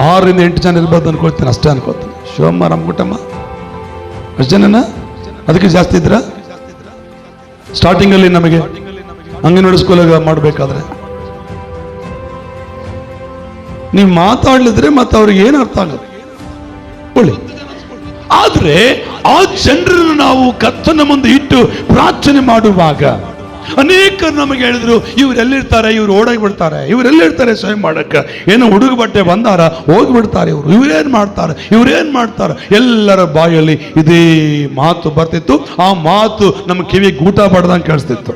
6 ಇಂದ 8 ಜನ ಇರ್ಬೋದು ಅನ್ಕೊಳ್ತೀನಿ, ಅಷ್ಟೇ ಅನ್ಕೋತೀನಿ. ಶಿವಮ್ಮ, ರಾಮಗುಟ್ಟಮ್ಮ ಅಷ್ಟು ಜನನ, ಅದಕ್ಕೆ ಜಾಸ್ತಿ ಇದ್ರ ಸ್ಟಾರ್ಟಿಂಗ್ ಅಲ್ಲಿ ನಮಗೆ ಅಂಗನವಾಡಿ ಸ್ಕೂಲಾಗ ಮಾಡಬೇಕಾದ್ರೆ ನೀವು ಮಾತಾಡ್ಲಿದ್ರೆ ಮತ್ತೆ ಅವ್ರಿಗೆ ಏನು ಅರ್ಥ ಆಗುತ್ತೆ ಒಳ್ಳೆ. ಆದ್ರೆ ಆ ಜನರನ್ನು ನಾವು ಕರ್ತನ ಮುಂದೆ ಇಟ್ಟು ಪ್ರಾರ್ಥನೆ ಮಾಡುವಾಗ ಅನೇಕರು ನಮಗೆ ಹೇಳಿದ್ರು, ಇವ್ರು ಎಲ್ಲಿರ್ತಾರೆ, ಇವ್ರು ಓಡಾಗಿ ಬಿಡ್ತಾರೆ, ಇವ್ರು ಎಲ್ಲಿರ್ತಾರೆ ಸ್ವಯಂ ಮಾಡಕ್ಕೆ, ಏನೋ ಹುಡುಗ ಬಟ್ಟೆ ಬಂದಾರ ಹೋಗ್ಬಿಡ್ತಾರೆ, ಇವ್ರೇನ್ ಮಾಡ್ತಾರೆ. ಎಲ್ಲರ ಬಾಯಲ್ಲಿ ಇದೇ ಮಾತು ಬರ್ತಿತ್ತು. ಆ ಮಾತು ನಮ್ಮ ಕಿವಿ ಗೂಟ ಬಡ್ದಂಗೆ ಕೇಳಿಸ್ತಿತ್ತು.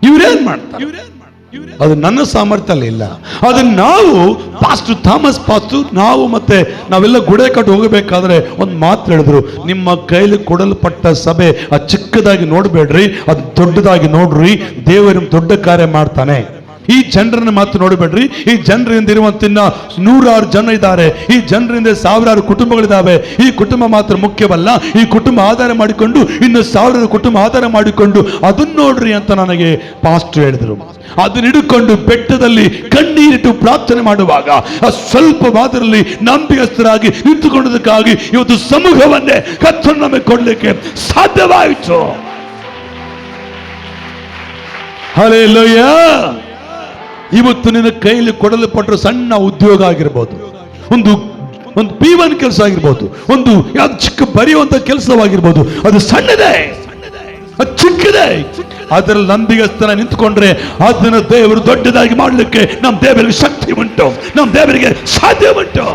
ಇವ್ರೇನ್ ಮಾಡ್ತಾರೆ, ಅದು ನನ್ನ ಸಾಮರ್ಥ್ಯ ಇಲ್ಲ. ಅದನ್ನ ನಾವು ಪಾಸ್ಟರ್ ಥಾಮಸ್ ಪಾಸ್ಟರ್ ನಾವೆಲ್ಲ ಗುಡೆ ಕಟ್ಟು ಹೋಗಬೇಕಾದ್ರೆ ಒಂದು ಮಾತು ಹೇಳಿದ್ರು, ನಿಮ್ಮ ಕೈಲಿ ಕೊಡಲ್ಪಟ್ಟ ಸಭೆ ಅದು ಚಿಕ್ಕದಾಗಿ ನೋಡ್ಬೇಡ್ರಿ, ಅದು ದೊಡ್ಡದಾಗಿ ನೋಡ್ರಿ. ದೇವರು ದೊಡ್ಡ ಕಾರ್ಯ ಮಾಡ್ತಾನೆ. ಈ ಜನರನ್ನ ಮಾತು ನೋಡಬೇಡ್ರಿ. ಈ ಜನರಿಂದ ಇರುವಂತ 100 ಜನ ಇದ್ದಾರೆ, ಈ ಜನರಿಂದ 1000 ಕುಟುಂಬಗಳಿದ್ದಾವೆ. ಈ ಕುಟುಂಬ ಮಾತ್ರ ಮುಖ್ಯವಲ್ಲ, ಈ ಕುಟುಂಬ ಆಧಾರ ಮಾಡಿಕೊಂಡು ಇನ್ನು 1000 ಕುಟುಂಬ ಆಧಾರ ಮಾಡಿಕೊಂಡು ಅದನ್ನ ನೋಡ್ರಿ ಅಂತ ನನಗೆ ಪಾಸ್ಟರ್ ಹೇಳಿದ್ರು. ಅದನ್ನ ಹಿಡ್ಕೊಂಡು ಬೆಟ್ಟದಲ್ಲಿ ಕಣ್ಣೀರಿಟ್ಟು ಪ್ರಾರ್ಥನೆ ಮಾಡುವಾಗ ಸ್ವಲ್ಪವಾದರಲ್ಲಿ ನಂಬಿಗಸ್ತರಾಗಿ ನಿಂತುಕೊಂಡದಕ್ಕಾಗಿ ಇವತ್ತು ಸಮೂಹವನ್ನೇ ಕರ್ತನು ನಮಗೆ ಕೊಡ್ಲಿಕ್ಕೆ ಸಾಧ್ಯವಾಯಿತು. ಹಲ್ಲೆಲೂಯಾ. ಇವತ್ತು ನಿನ್ನ ಕೈಯಲ್ಲಿ ಕೊಡಲ್ಪಟ್ಟರು ಸಣ್ಣ ಉದ್ಯೋಗ ಆಗಿರ್ಬೋದು, ಒಂದು P1 ಕೆಲಸ ಆಗಿರ್ಬೋದು, ಒಂದು ಯಾವ್ದು ಚಿಕ್ಕ ಬರೆಯುವಂತ ಕೆಲಸವಾಗಿರ್ಬೋದು, ಅದು ಸಣ್ಣದೇ, ಅದು ಚಿಕ್ಕದೇ. ಅದರಲ್ಲಿ ನಂಬಿಗಸ್ತನ ನಿಂತುಕೊಂಡ್ರೆ ಅದನ್ನು ದೇವರು ದೊಡ್ಡದಾಗಿ ಮಾಡಲಿಕ್ಕೆ ನಮ್ಮ ದೇವರಿಗೆ ಶಕ್ತಿ ಉಂಟು, ನಮ್ಮ ದೇವರಿಗೆ ಸಾಧ್ಯ ಉಂಟು.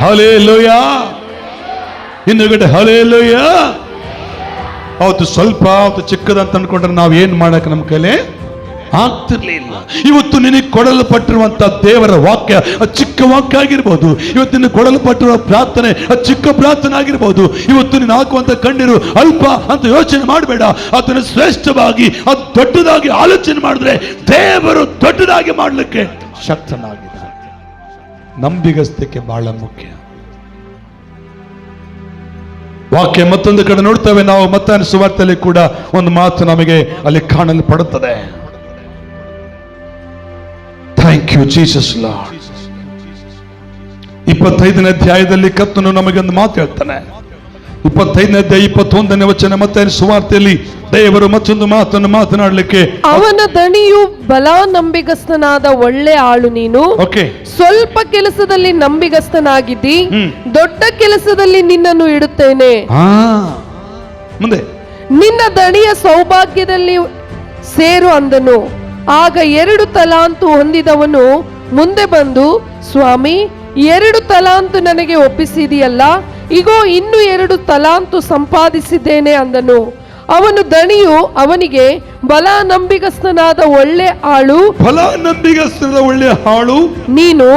ಹಲ್ಲೆಲೂಯಾ. ಇನ್ನುಗಡೆ ಹಲ್ಲೆಲೂಯಾ. ಅವತ್ತು ಸ್ವಲ್ಪ ಚಿಕ್ಕದಂತ ಅನ್ಕೊಂಡ್ರೆ ನಾವು ಏನ್ ಮಾಡಕ್ಕೆ ನಮ್ಮ ಕೈಲೇ ಆಗ್ತಿರ್ಲಿಲ್ಲ. ಇವತ್ತು ನಿನಗೆ ಕೊಡಲ್ಪಟ್ಟಿರುವಂತ ದೇವರ ವಾಕ್ಯ ಚಿಕ್ಕ ವಾಕ್ಯ ಆಗಿರ್ಬೋದು, ಇವತ್ತು ನಿನಗೆ ಕೊಡಲ್ಪಟ್ಟಿರುವ ಪ್ರಾರ್ಥನೆ ಚಿಕ್ಕ ಪ್ರಾರ್ಥನೆ ಆಗಿರ್ಬೋದು. ಇವತ್ತು ನೀನು ಹಾಕುವಂತ ಕಣ್ಣೀರು ಅಲ್ಪ ಅಂತ ಯೋಚನೆ ಮಾಡಬೇಡ, ಅದನ್ನು ಶ್ರೇಷ್ಠವಾಗಿ ಅದು ದೊಡ್ಡದಾಗಿ ಆಲೋಚನೆ ಮಾಡಿದ್ರೆ ದೇವರು ದೊಡ್ಡದಾಗಿ ಮಾಡಲಿಕ್ಕೆ ಶಕ್ತನಾಗಿದೆ. ನಂಬಿಗಸ್ತಕ್ಕೆ ಬಹಳ ಮುಖ್ಯ. ವಾಕ್ಯ ಮತ್ತೊಂದು ಕಡೆ ನೋಡ್ತೇವೆ ನಾವು, ಮತ್ತಾಯನ ಸುವಾರ್ತೆಯಲ್ಲಿ ಕೂಡ ಒಂದು ಮಾತು ನಮಗೆ ಅಲ್ಲಿ ಕಾಣಲ್ಪಡುತ್ತದೆ. Thank you Jesus Lord. 25ನೇ ಅಧ್ಯಾಯದಲ್ಲಿ ಕರ್ತನು ನಮಗೆ ಒಂದು ಮಾತು ಹೇಳ್ತಾನೆ, 25ನೇ ಅಧ್ಯಾಯ 21ನೇ ವಚನ. ಮತ್ತೆ ಸುವಾರ್ತೆಯಲ್ಲಿ ದೇವರು ಮತ್ತೊಂದು ಮಾತನ್ನು ಮಾತನಾಡಲಿಕ್ಕೆ, ಅವನ ದಣಿಯು ಬಲ ನಂಬಿಗಸ್ತನಾದ ಒಳ್ಳೆ ಆಳು ನೀನು. ಓಕೆ, ಸ್ವಲ್ಪ ಕೆಲಸದಲ್ಲಿ ನಂಬಿಗಸ್ತನಾಗಿದ್ದಿ, ದೊಡ್ಡ ಕೆಲಸದಲ್ಲಿ ನಿನ್ನನ್ನು ಇಡುತ್ತೇನೆ. ಮುಂದೆ, ನಿನ್ನ ದಣಿಯ ಸೌಭಾಗ್ಯದಲ್ಲಿ ಸೇರು ಅಂದನು. ಆಗ 2 ತಲಾಂತು ಹೊಂದಿದವನು ಮುಂದೆ ಬಂದು, ಸ್ವಾಮಿ, 2 ತಲಾಂತು ನನಗೆ ಒಪ್ಪಿಸಿದೆಯಲ್ಲ, ಇಗೋ ಇನ್ನು 2 ತಲಾಂತು ಸಂಪಾದಿಸಿದ್ದೇನೆ ಅಂದನು. ಅವನು ದಣಿಯು ಅವನಿಗೆ, ಬಲ ನಂಬಿಗಸ್ತನಾದ ಒಳ್ಳೆ ಆಳು, ಬಲ ನಂಬಿಗಸ್ತನಾದ ಒಳ್ಳೆ ಆಳು ನೀನು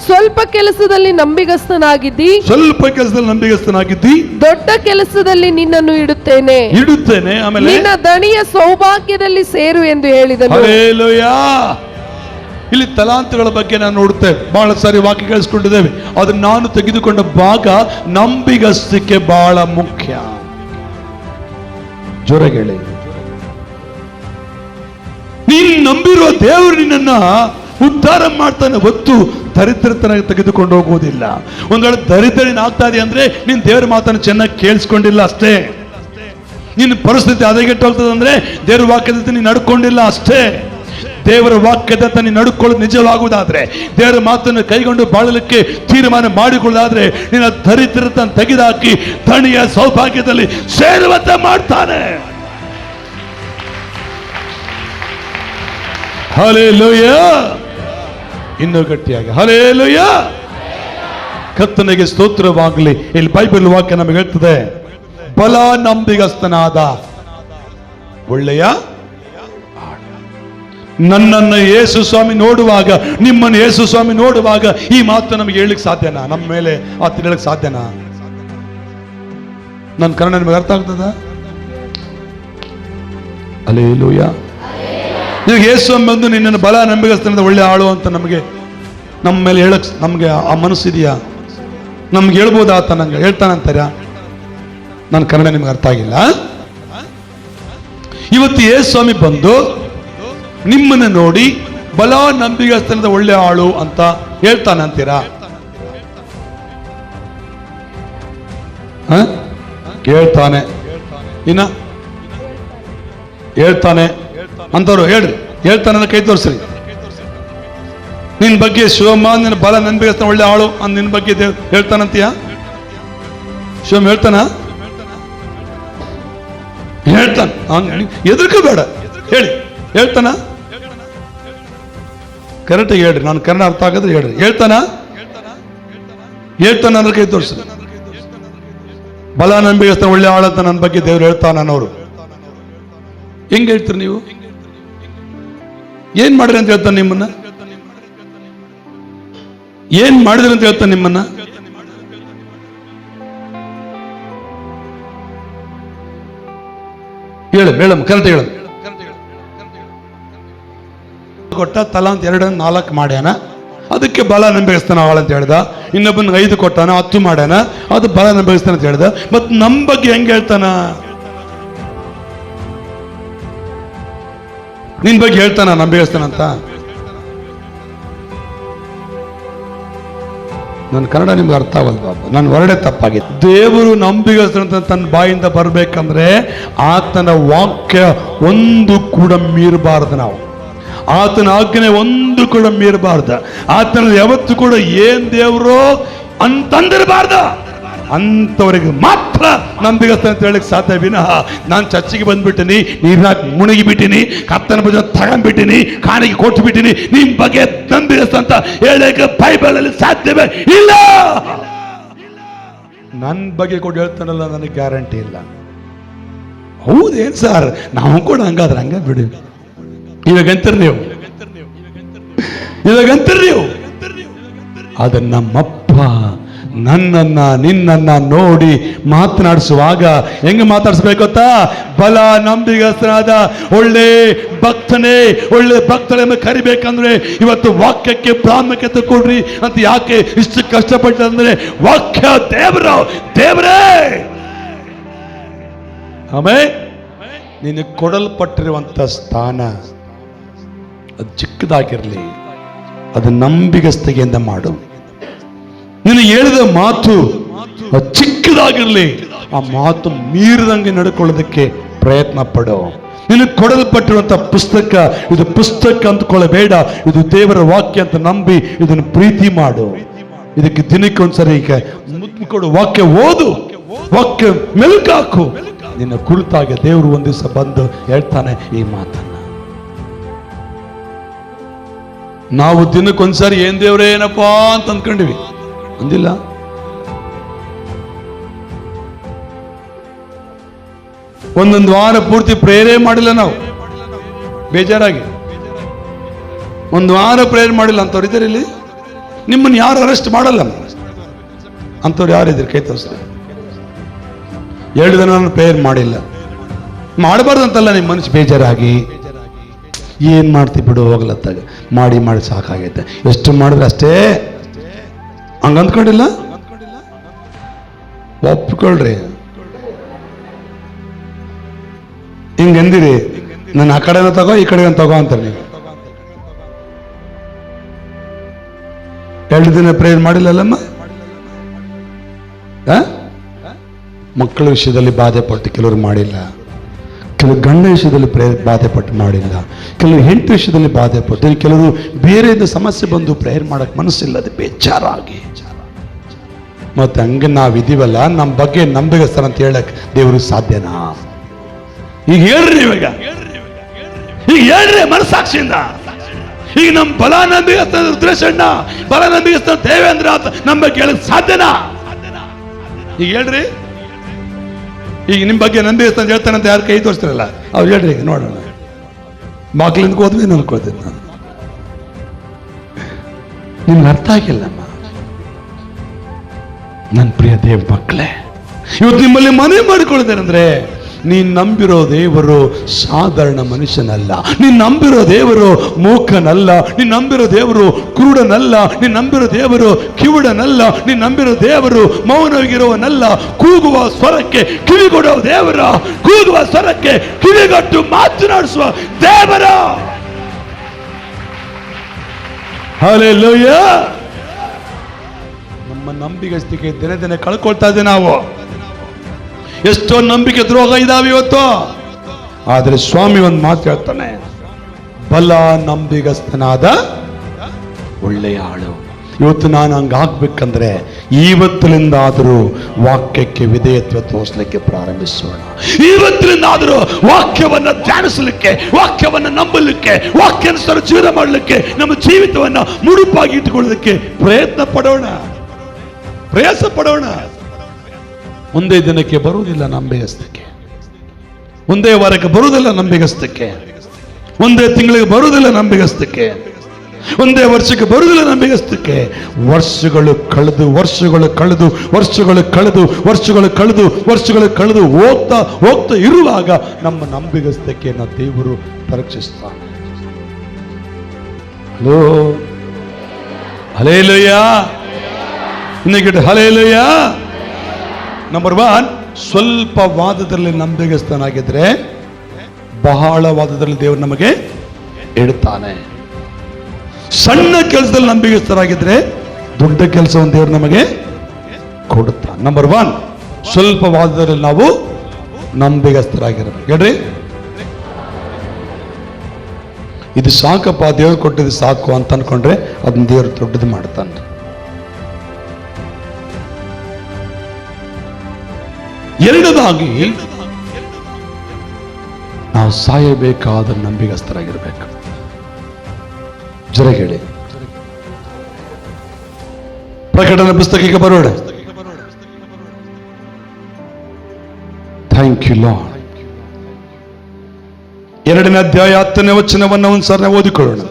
ಸ್ವಲ್ಪ ಕೆಲಸದಲ್ಲಿ ನಂಬಿಗಸ್ತನಾಗಿದ್ದಿ, ಸ್ವಲ್ಪ ಕೆಲಸದಲ್ಲಿ ನಂಬಿಗಸ್ತನಾಗಿದ್ದಿ, ದೊಡ್ಡ ಕೆಲಸದಲ್ಲಿ ನಿನ್ನನ್ನು ಇಡುತ್ತೇನೆ. ಆಮೇಲೆ ನಿನ್ನ ದಣಿಯ ಸೌಭಾಗ್ಯದಲ್ಲಿ ಸೇರು ಎಂದು ಹೇಳಿದನು. ಹಲ್ಲೆಲೂಯಾ. ಇಲ್ಲಿ ತಲಾಂತುಗಳ ಬಗ್ಗೆ ನಾನು ನೋಡುತ್ತೇವೆ, ಬಹಳ ಸಾರಿ ವಾಕ್ಯ ಕೇಳಿಸ್ಕೊಂಡಿದ್ದೇವೆ. ಅದನ್ನು ನಾನು ತೆಗೆದುಕೊಂಡ ಭಾಗ ನಂಬಿಗಸ್ತಿಕೆ ಬಹಳ ಮುಖ್ಯ. ಜೋರಗೇಳಿ, ನೀನು ನಂಬಿರುವ ದೇವರು ನಿನ್ನನ್ನ ಉದ್ಧಾರ ಮಾಡ್ತಾನೆ ಹೊತ್ತು ದರಿದ್ರತನ ತೆಗೆದುಕೊಂಡು ಹೋಗುವುದಿಲ್ಲ. ಒಂದ್ ವೇಳೆ ದರಿದ್ರನ ಆಗ್ತಾ ಇದೆ ಅಂದ್ರೆ ನೀನ್ ದೇವರ ಮಾತನ್ನು ಚೆನ್ನಾಗಿ ಕೇಳಿಸ್ಕೊಂಡಿಲ್ಲ ಅಷ್ಟೇ. ನಿನ್ನ ಪರಿಸ್ಥಿತಿ ಹದಗೆಟ್ಟು ಹೋಗ್ತದೆ ಅಂದ್ರೆ ದೇವರ ವಾಕ್ಯದಂತೆ ನೀನು ನಡ್ಕೊಂಡಿಲ್ಲ ಅಷ್ಟೇ. ದೇವರ ವಾಕ್ಯದಂತೆ ನೀನು ನಡ್ಕೊಳ್ಳೋದು ನಿಜವಾಗುವುದಾದ್ರೆ, ದೇವರ ಮಾತನ್ನು ಕೈಗೊಂಡು ಬಾಳಲಿಕ್ಕೆ ತೀರ್ಮಾನ ಮಾಡಿಕೊಳ್ಳೋದಾದ್ರೆ, ನಿನ್ನ ದರಿದ್ರತನ ತೆಗೆದುಹಾಕಿ ಧಣಿಯ ಸೌಭಾಗ್ಯದಲ್ಲಿ ಸೇರುವಂತೆ ಮಾಡ್ತಾನೆ. ಹಲ್ಲೆಲೂಯಾ. ಇನ್ನೂ ಗಟ್ಟಿಯಾಗಿ ಹಲ್ಲೆಲೂಯಾ. ಕರ್ತನಿಗೆ ಸ್ತೋತ್ರವಾಗಲಿ. ಇಲ್ಲಿ ಬೈಬಲ್ ವಾಕ್ಯ ನಮಗೆ ಹೇಳ್ತದೆ, ಬಲ ನಂಬಿಗಸ್ತನಾದ ಒಳ್ಳೆಯ ನನ್ನನ್ನು ಯೇಸು ಸ್ವಾಮಿ ನೋಡುವಾಗ, ನಿಮ್ಮನ್ನು ಯೇಸು ಸ್ವಾಮಿ ನೋಡುವಾಗ ಈ ಮಾತು ನಮಗೆ ಹೇಳಲಿಕ್ಕೆ ಸಾಧ್ಯನಾ? ನಮ್ಮ ಮೇಲೆ ಆತ ಹೇಳಕ್ ಸಾಧ್ಯನಾ? ನನ್ನ ಕನ್ನಡ ನಿಮಗೆ ಅರ್ಥ ಆಗ್ತದ? ಹಲ್ಲೆಲೂಯಾ. ಈಗ ಯೇಸು ಸ್ವಾಮಿ ಬಂದು ನಿನ್ನನ್ನು ಬಲ ನಂಬಿಗಸ್ತನಾದ ಒಳ್ಳೆ ಆಳು ಅಂತ ನಮ್ಮ ಮೇಲೆ ಹೇಳಕ್ ನಮ್ಗೆ ಆ ಮನಸ್ಸಿದೆಯಾ? ನಮ್ಗೆ ಹೇಳ್ಬೋದ ಆತ? ನಂಗೆ ಹೇಳ್ತಾನಂತಾರ? ನನ್ನ ಕನ್ನಡ ನಿಮ್ಗೆ ಅರ್ಥ ಆಗಿಲ್ಲ. ಇವತ್ತು ಯೇಸು ಸ್ವಾಮಿ ಬಂದು ನಿಮ್ಮನ್ನು ನೋಡಿ ಬಲ ನಂಬಿಗಸ್ತನದ ಒಳ್ಳೆ ಆಳು ಅಂತ ಹೇಳ್ತಾನೆ ಅಂತೀರಾ? ಹೇಳ್ತಾನೆ, ಇನ್ನ ಹೇಳ್ತಾನೆ ಅಂತವ್ರು ಹೇಳ್ರಿ, ಹೇಳ್ತಾನೆ ಕೈ ತೋರಿಸ್ರಿ. ನಿನ್ ಬಗ್ಗೆ ಶಿವಮ್ಮ ನಿನ್ನ ಬಲ ನಂಬಿಗಸ್ತನ ಒಳ್ಳೆ ಆಳು ಅಂತ ನಿನ್ ಬಗ್ಗೆ ಹೇಳ್ತಾನಂತೀಯ? ಶಿವಮ್ಮ ಹೇಳ್ತಾನ? ಹೇಳ್ತಾನ? ಎದುರ್ಕ ಬೇಡ, ಹೇಳಿ, ಹೇಳ್ತಾನ? ಕರೆಕ್ಟಾಗಿ ಹೇಳ್ರಿ, ನಾನು ಕನ್ನಡ ಅರ್ಥ ಆಗಿದ್ರೆ ಹೇಳ್ರಿ. ಹೇಳ್ತಾನ? ಹೇಳ್ತಾನ ಅಂದ್ರೆ ಕೈ ತೋರಿಸ್ರಿ. ಬಲ ನಂಬಿಗಸ್ತನ ಒಳ್ಳೆ ಆಳಂತ ನನ್ನ ಬಗ್ಗೆ ದೇವ್ರು ಹೇಳ್ತಾನ ಅನ್ನೋರು ಹೆಂಗ್ ಹೇಳ್ತೀರಿ ನೀವು? ಏನ್ ಮಾಡ್ರಿ ಅಂತ ಹೇಳ್ತಾನೆ ನಿಮ್ಮನ್ನ? ಏನ್ ಮಾಡಿದ್ರಿ ಅಂತ ಹೇಳ್ತಾನೆ ನಿಮ್ಮನ್ನ? ಹೇಳ ಮೇಡಮ್, ಕರೆಕ್ಟ್ ಹೇಳ. ಕೊಟ್ಟ ತಲಾಂತ 2 4 ಮಾಡ್ಯಾನ, ಅದಕ್ಕೆ ಬಲ ನಂಬಿಗಸ್ತನ ಆಳಂತ ಹೇಳ್ದ. ಇನ್ನೊಬ್ಬನ 5 ಕೊಟ್ಟಾನ, 10 ಮಾಡ್ಯಾನ, ಅದು ಬಲ ನಂಬಿಗಸ್ತನ ಅಂತ ಹೇಳ್ದ. ಮತ್ ನಮ್ ಬಗ್ಗೆ ಹೆಂಗ್ ಹೇಳ್ತಾನ? ನಿನ್ ಬಗ್ಗೆ ಹೇಳ್ತಾನ ನಂಬಿಗಸ್ತನ ಅಂತ? ನನ್ನ ಕನ್ನಡ ನಿಮ್ಗೆ ಅರ್ಥ ಆಗಲ್ಲ ಬಾಬು, ನನ್ನ ಹೊರಡೆ ತಪ್ಪಾಗಿದೆ. ದೇವರು ನಂಬಿಗಸ್ತನ ತನ್ನ ಬಾಯಿಂದ ಬರ್ಬೇಕಂದ್ರೆ ಆತನ ವಾಕ್ಯ ಒಂದು ಕೂಡ ಮೀರಬಾರ್ದು. ನಾವು ಆತನ ಆಜ್ಞೆ ಒಂದು ಕೂಡ ಮೀರಬಾರ್ದ. ಆತನ ಯಾವತ್ತು ಕೂಡ ಏನ್ ದೇವರು ಅಂತಂದಿರಬಾರ್ದ. ಅಂತವರಿಗೆ ಮಾತ್ರ ನಂಬಿಗಸ್ತನ ಅಂತ ಹೇಳಕ್ ಸಾಧ್ಯ ವಿನಃ ನಾನು ಚರ್ಚಿಗೆ ಬಂದ್ಬಿಟ್ಟಿನಿ, ನೀರ್ನಾಗ ಮುಣಗಿ ಬಿಟ್ಟಿನಿ, ಕತ್ತನ ಭುಜ ತಗೊಂಡ್ಬಿಟ್ಟಿನಿ, ಕಾಣಿಗೆ ಕೊಟ್ಟು ಬಿಟ್ಟಿನಿ, ನಿಮ್ ಬಗ್ಗೆ ನಂಬಿಗಸ್ತ ಅಂತ ಹೇಳಕ್ಕೆ ಬೈಬಲ್ ಅಲ್ಲಿ ಸಾಧ್ಯವೇ ಇಲ್ಲ. ನನ್ನ ಬಗ್ಗೆ ಕೂಡ ಹೇಳ್ತಾನಲ್ಲ, ನನಗೆ ಗ್ಯಾರಂಟಿ ಇಲ್ಲ. ಹೌದೇನ್ ಸರ್, ನಾವು ಕೂಡ ಹಂಗಾದ್ರೆ ಹಂಗ ಬಿಡಿ. ಇವಾಗಂತೀರಿ ನೀವು, ಇವಾಗಂತೀರಿ ನೀವು. ಆದ್ರೆ ನಮ್ಮಪ್ಪ ನನ್ನನ್ನ ನಿನ್ನನ್ನ ನೋಡಿ ಮಾತನಾಡಿಸುವಾಗ ಹೆಂಗ ಮಾತಾಡಿಸ್ಬೇಕು ಗೊತ್ತಾ? ಬಲ ನಂಬಿಗಸ್ತನಾದ ಒಳ್ಳೆ ಭಕ್ತನೇ, ಒಳ್ಳೆ ಭಕ್ತರನ್ನು ಕರಿಬೇಕಂದ್ರೆ ಇವತ್ತು ವಾಕ್ಯಕ್ಕೆ ಪ್ರಾಮುಖ್ಯತೆ ಕೊಡ್ರಿ ಅಂತ ಯಾಕೆ ಇಷ್ಟು ಕಷ್ಟಪಟ್ಟಂದ್ರೆ ವಾಕ್ಯ ದೇವರೇ ಆಮೇಲೆ ನಿನಗೆ ಕೊಡಲ್ಪಟ್ಟಿರುವಂತ ಸ್ಥಾನ ಅದು ಚಿಕ್ಕದಾಗಿರ್ಲಿ, ಅದು ನಂಬಿಗಸ್ತಿಕೆಯಿಂದ ಮಾಡು. ನಿನಗೆ ಹೇಳಿದ ಮಾತು ಚಿಕ್ಕದಾಗಿರ್ಲಿ, ಆ ಮಾತು ಮೀರಿದಂಗೆ ನಡ್ಕೊಳ್ಳೋದಕ್ಕೆ ಪ್ರಯತ್ನ ಪಡು. ನಿನಗೆ ಕೊಡಲ್ಪಟ್ಟಿರುವಂತ ಪುಸ್ತಕ ಇದು ಪುಸ್ತಕ ಅಂದ್ಕೊಳ್ಳಬೇಡ, ಇದು ದೇವರ ವಾಕ್ಯ ಅಂತ ನಂಬಿ ಇದನ್ನು ಪ್ರೀತಿ ಮಾಡು. ಇದಕ್ಕೆ ದಿನಕ್ಕೆ ಒಂದ್ಸರಿ ಈಗ ಮುದ್ದು ಕೊಡು, ವಾಕ್ಯ ಓದು, ವಾಕ್ಯ ಮೆಲುಕಾಕು. ನಿನ್ನ ಕುರಿತಾಗಿ ದೇವರು ಒಂದ್ ದಿವಸ ಬಂದು ಹೇಳ್ತಾನೆ ಈ ಮಾತನ್ನ. ನಾವು ದಿನಕ್ಕೊಂದ್ಸರಿ ಏನ್ ದೇವ್ರೇ ಏನಪ್ಪಾ ಅಂತ ಅಂದ್ಕೊಂಡಿವಿ, ಅಂದಿಲ್ಲ. ಒಂದೊಂದು ವಾರ ಪೂರ್ತಿ ಪ್ರೇಯರೇ ಮಾಡಿಲ್ಲ ನಾವು, ಬೇಜಾರಾಗಿ ಒಂದು ವಾರ ಪ್ರೇಯರ್ ಮಾಡಿಲ್ಲ ಅಂತವ್ರು ಇದ್ದಾರೆ ಇಲ್ಲಿ. ನಿಮ್ಮನ್ನು ಯಾರು ಅರೆಸ್ಟ್ ಮಾಡಲ್ಲ ಅಂತವ್ರು ಯಾರಿದ್ರು ಕೈ ತೋರಿಸ್ತಾರೆ. 2 ದಿನ ನಾನು ಪ್ರೇಯರ್ ಮಾಡಿಲ್ಲ, ಮಾಡಬಾರ್ದಂತಲ್ಲ, ನಿಮ್ಮ ಮನಸ್ಸು ಬೇಜಾರಾಗಿ ಏನ್ ಮಾಡ್ತಿ ಬಿಡು ಹೋಗ್ಲತ್ತಾಗ ಮಾಡಿ ಮಾಡಿ ಸಾಕಾಗೈತೆ. ಎಷ್ಟು ಮಾಡಿದ್ರೆ ಅಷ್ಟೇ ಹಂಗ ಅಂದ್ಕೊಂಡಿಲ್ಲ, ಒಪ್ಕೊಳ್ರಿ. ಹಿಂಗಂದಿರಿ, ನಾನು ಆ ಕಡೆನ ತಗೋ ಈ ಕಡೆ ತಗೋ ಅಂತಾರೆ. ನೀವು 2 ದಿನ ಪ್ರೇಯರ್ ಮಾಡಿಲ್ಲಲ್ಲಮ್ಮ. ಮಕ್ಕಳ ವಿಷಯದಲ್ಲಿ ಬಾಧೆ ಪಟ್ಟು ಕೆಲವರು ಮಾಡಿಲ್ಲ, ಕೆಲವು ಗಂಡ ವಿಷಯದಲ್ಲಿ ಪ್ರೇಯರ್ ಬಾಧೆ ಪಟ್ಟು ಮಾಡಿಲ್ಲ, ಕೆಲವು ಹೆಂಡತಿ ವಿಷಯದಲ್ಲಿ ಬಾಧೆ ಪಟ್ಟು, ಕೆಲವರು ಬೇರೆಯಿಂದ ಸಮಸ್ಯೆ ಬಂದು ಪ್ರೇಯರ್ ಮಾಡಕ್ ಮನಸ್ಸಿಲ್ಲದೆ ಬೇಜಾರಾಗಿ. ಮತ್ತೆ ಹಂಗೆ ನಾವಿದೀವಲ್ಲ, ನಮ್ಮ ಬಗ್ಗೆ ನಂಬಿಗಸ್ತಾರ ಅಂತ ಹೇಳಕ್ ದೇವರು ಸಾಧ್ಯನಾ? ಈಗ ಹೇಳ್ರಿ, ಇವಾಗ ಈಗ ಹೇಳ್ರಿ ಮನಸ್ಸಾಕ್ಷಿಯಿಂದ. ಈಗ ನಮ್ಮ ಬಲ ನಂಬಿಗಸ್ತ ರುದ್ರೇಶಣ್ಣ, ಬಲ ನಂಬಿಗಸ್ತ ದೇವೇಂದ್ರ ಅಂತ ನಮ್ಮ ಬಗ್ಗೆ ಹೇಳಕ್ ಸಾಧ್ಯನಾ? ಈಗ ಹೇಳ್ರಿ, ಈಗ ನಿಮ್ಮ ಬಗ್ಗೆ ನಂಬಿಗಸ್ತ ಅಂತ ಹೇಳ್ತಾನಂತ ಯಾರು ಕೈ ತೋರಿಸ್ತಾರಲ್ಲ ಅವ್ರು ಹೇಳ್ರಿ, ಈಗ ನೋಡೋಣ. ಮಕ್ಳಿಂದ ಹೋದ್ವಿ ಅನ್ಕೋತೀನಿ ನಾನು. ನಿಮ್ಗೆ ಅರ್ಥ ಆಗಿಲ್ಲಮ್ಮ ನನ್ನ ಪ್ರಿಯ ದೇವ್ ಮಕ್ಕಳೇ. ಇವತ್ತು ನಿಮ್ಮಲ್ಲಿ ಮನೆ ಮಾಡಿಕೊಳ್ತೇನೆಂದ್ರೆ, ನೀನ್ ನಂಬಿರೋ ದೇವರು ಸಾಧಾರಣ ಮನುಷ್ಯನಲ್ಲ. ನೀನ್ ನಂಬಿರೋ ದೇವರು ಮೂಕನಲ್ಲ, ನೀನ್ ನಂಬಿರೋ ದೇವರು ಕುರುಡನಲ್ಲ, ನೀನ್ ನಂಬಿರೋ ದೇವರು ಕಿವುಡನಲ್ಲ, ನೀನ್ ನಂಬಿರೋ ದೇವರು ಮೌನವಾಗಿರುವನಲ್ಲ. ಕೂಗುವ ಸ್ವರಕ್ಕೆ ಕಿವಿಗೊಡುವ ದೇವರ, ಕೂಗುವ ಸ್ವರಕ್ಕೆ ಕಿವಿಗೊಟ್ಟು ಮಾತನಾಡಿಸುವ ದೇವರ. ಹಲ್ಲೆಲೂಯಾ. ನಮ್ಮ ನಂಬಿಗಸ್ತಿಕೆ ದಿನ ದಿನ ಕಳ್ಕೊಳ್ತಾ ಇದ್ದೇವೆ ನಾವು. ಎಷ್ಟೋ ನಂಬಿಕೆ ದ್ರೋಹ ಇದಾವೆ ಇವತ್ತು. ಆದ್ರೆ ಸ್ವಾಮಿ ಒಂದು ಮಾತು ಹೇಳ್ತಾನೆ, ಬಲ ನಂಬಿಗಸ್ತನಾದ ಒಳ್ಳೆಯ ಆಳು. ಇವತ್ತು ನಾನು ಹಂಗಾಗ್ಬೇಕಂದ್ರೆ ಇವತ್ತಿನಿಂದಾದರೂ ವಾಕ್ಯಕ್ಕೆ ವಿಧೇಯತ್ವ ತೋರಿಸಲಿಕ್ಕೆ ಪ್ರಾರಂಭಿಸೋಣ. ಇವತ್ತಿನಿಂದಾದರೂ ವಾಕ್ಯವನ್ನ ಧ್ಯಾನಿಸಲಿಕ್ಕೆ, ವಾಕ್ಯವನ್ನ ನಂಬಲಿಕ್ಕೆ, ವಾಕ್ಯಾನುಸಾರ ಜೀವನ ಮಾಡಲಿಕ್ಕೆ, ನಮ್ಮ ಜೀವಿತವನ್ನ ಮುಡುಪಾಗಿ ಇಟ್ಟುಕೊಳ್ಳಲಿಕ್ಕೆ ಪ್ರಯತ್ನ ಪಡೋಣ, ಪ್ರಯಾಸ ಪಡೋಣ. ಒಂದೇ ದಿನಕ್ಕೆ ಬರುವುದಿಲ್ಲ ನಂಬಿಗಸ್ತಕ್ಕೆ, ಒಂದೇ ವಾರಕ್ಕೆ ಬರುವುದಿಲ್ಲ ನಂಬಿಗಸ್ತಕ್ಕೆ, ಒಂದೇ ತಿಂಗಳಿಗೆ ಬರುವುದಿಲ್ಲ ನಂಬಿಗಸ್ತಕ್ಕೆ, ಒಂದೇ ವರ್ಷಕ್ಕೆ ಬರುವುದಿಲ್ಲ ನಂಬಿಗಸ್ತಕ್ಕೆ. ವರ್ಷಗಳು ಕಳೆದು ವರ್ಷಗಳು ಕಳೆದು ವರ್ಷಗಳು ಕಳೆದು ವರ್ಷಗಳು ಕಳೆದು ವರ್ಷಗಳು ಕಳೆದು ಹೋಗ್ತಾ ಹೋಗ್ತಾ ಇರುವಾಗ ನಮ್ಮ ನಂಬಿಗಸ್ತಕ್ಕೆ ದೇವರು ಪರೀಕ್ಷಿಸ್ತಾನೆ. Hello, hallelujah. ಇನ್ನೊಂದು ಹಲ್ಲೆಲೂಯಾ. ನಂಬರ್ 1, ಸ್ವಲ್ಪ ವಾದದಲ್ಲಿ ನಂಬಿಗಸ್ತನಾಗಿದ್ರೆ ಬಹಳ ವಾದದಲ್ಲಿ ದೇವರು ನಮಗೆ ಇಡ್ತಾನೆ. ಸಣ್ಣ ಕೆಲಸದಲ್ಲಿ ನಂಬಿಗಸ್ತರಾಗಿದ್ರೆ ದೊಡ್ಡ ಕೆಲಸವನ್ನು ದೇವರು ನಮಗೆ ಕೊಡುತ್ತಾನೆ. ನಂಬರ್ 1, ಸ್ವಲ್ಪ ವಾದದಲ್ಲಿ ನಾವು ನಂಬಿಗಸ್ತರಾಗಿರಬೇಕು. ಹೇಳ್ರಿ, ಇದು ಸಾಕಪ್ಪ, ದೇವರು ಕೊಟ್ಟಿದ್ದು ಸಾಕು ಅಂತ ಅನ್ಕೊಂಡ್ರೆ ಅದನ್ನ ದೇವರು ದೊಡ್ಡದು ಮಾಡ್ತಾನೆ. ಎರಡದಾಗಿ ನಾವು ಸಾಯಬೇಕಾದ ನಂಬಿಗಸ್ತರಾಗಿರ್ಬೇಕು. ಜರ ಹೇಳಿ, ಪ್ರಕಟಣೆ ಪುಸ್ತಕಕ್ಕೆ ಬರೋಣ. Thank you Lord. 2ನೇ ಅಧ್ಯಾಯ 10ನೇ ವಚನವನ್ನು ಒಂದ್ಸಾರಿ ಓದಿಕೊಳ್ಳೋಣ.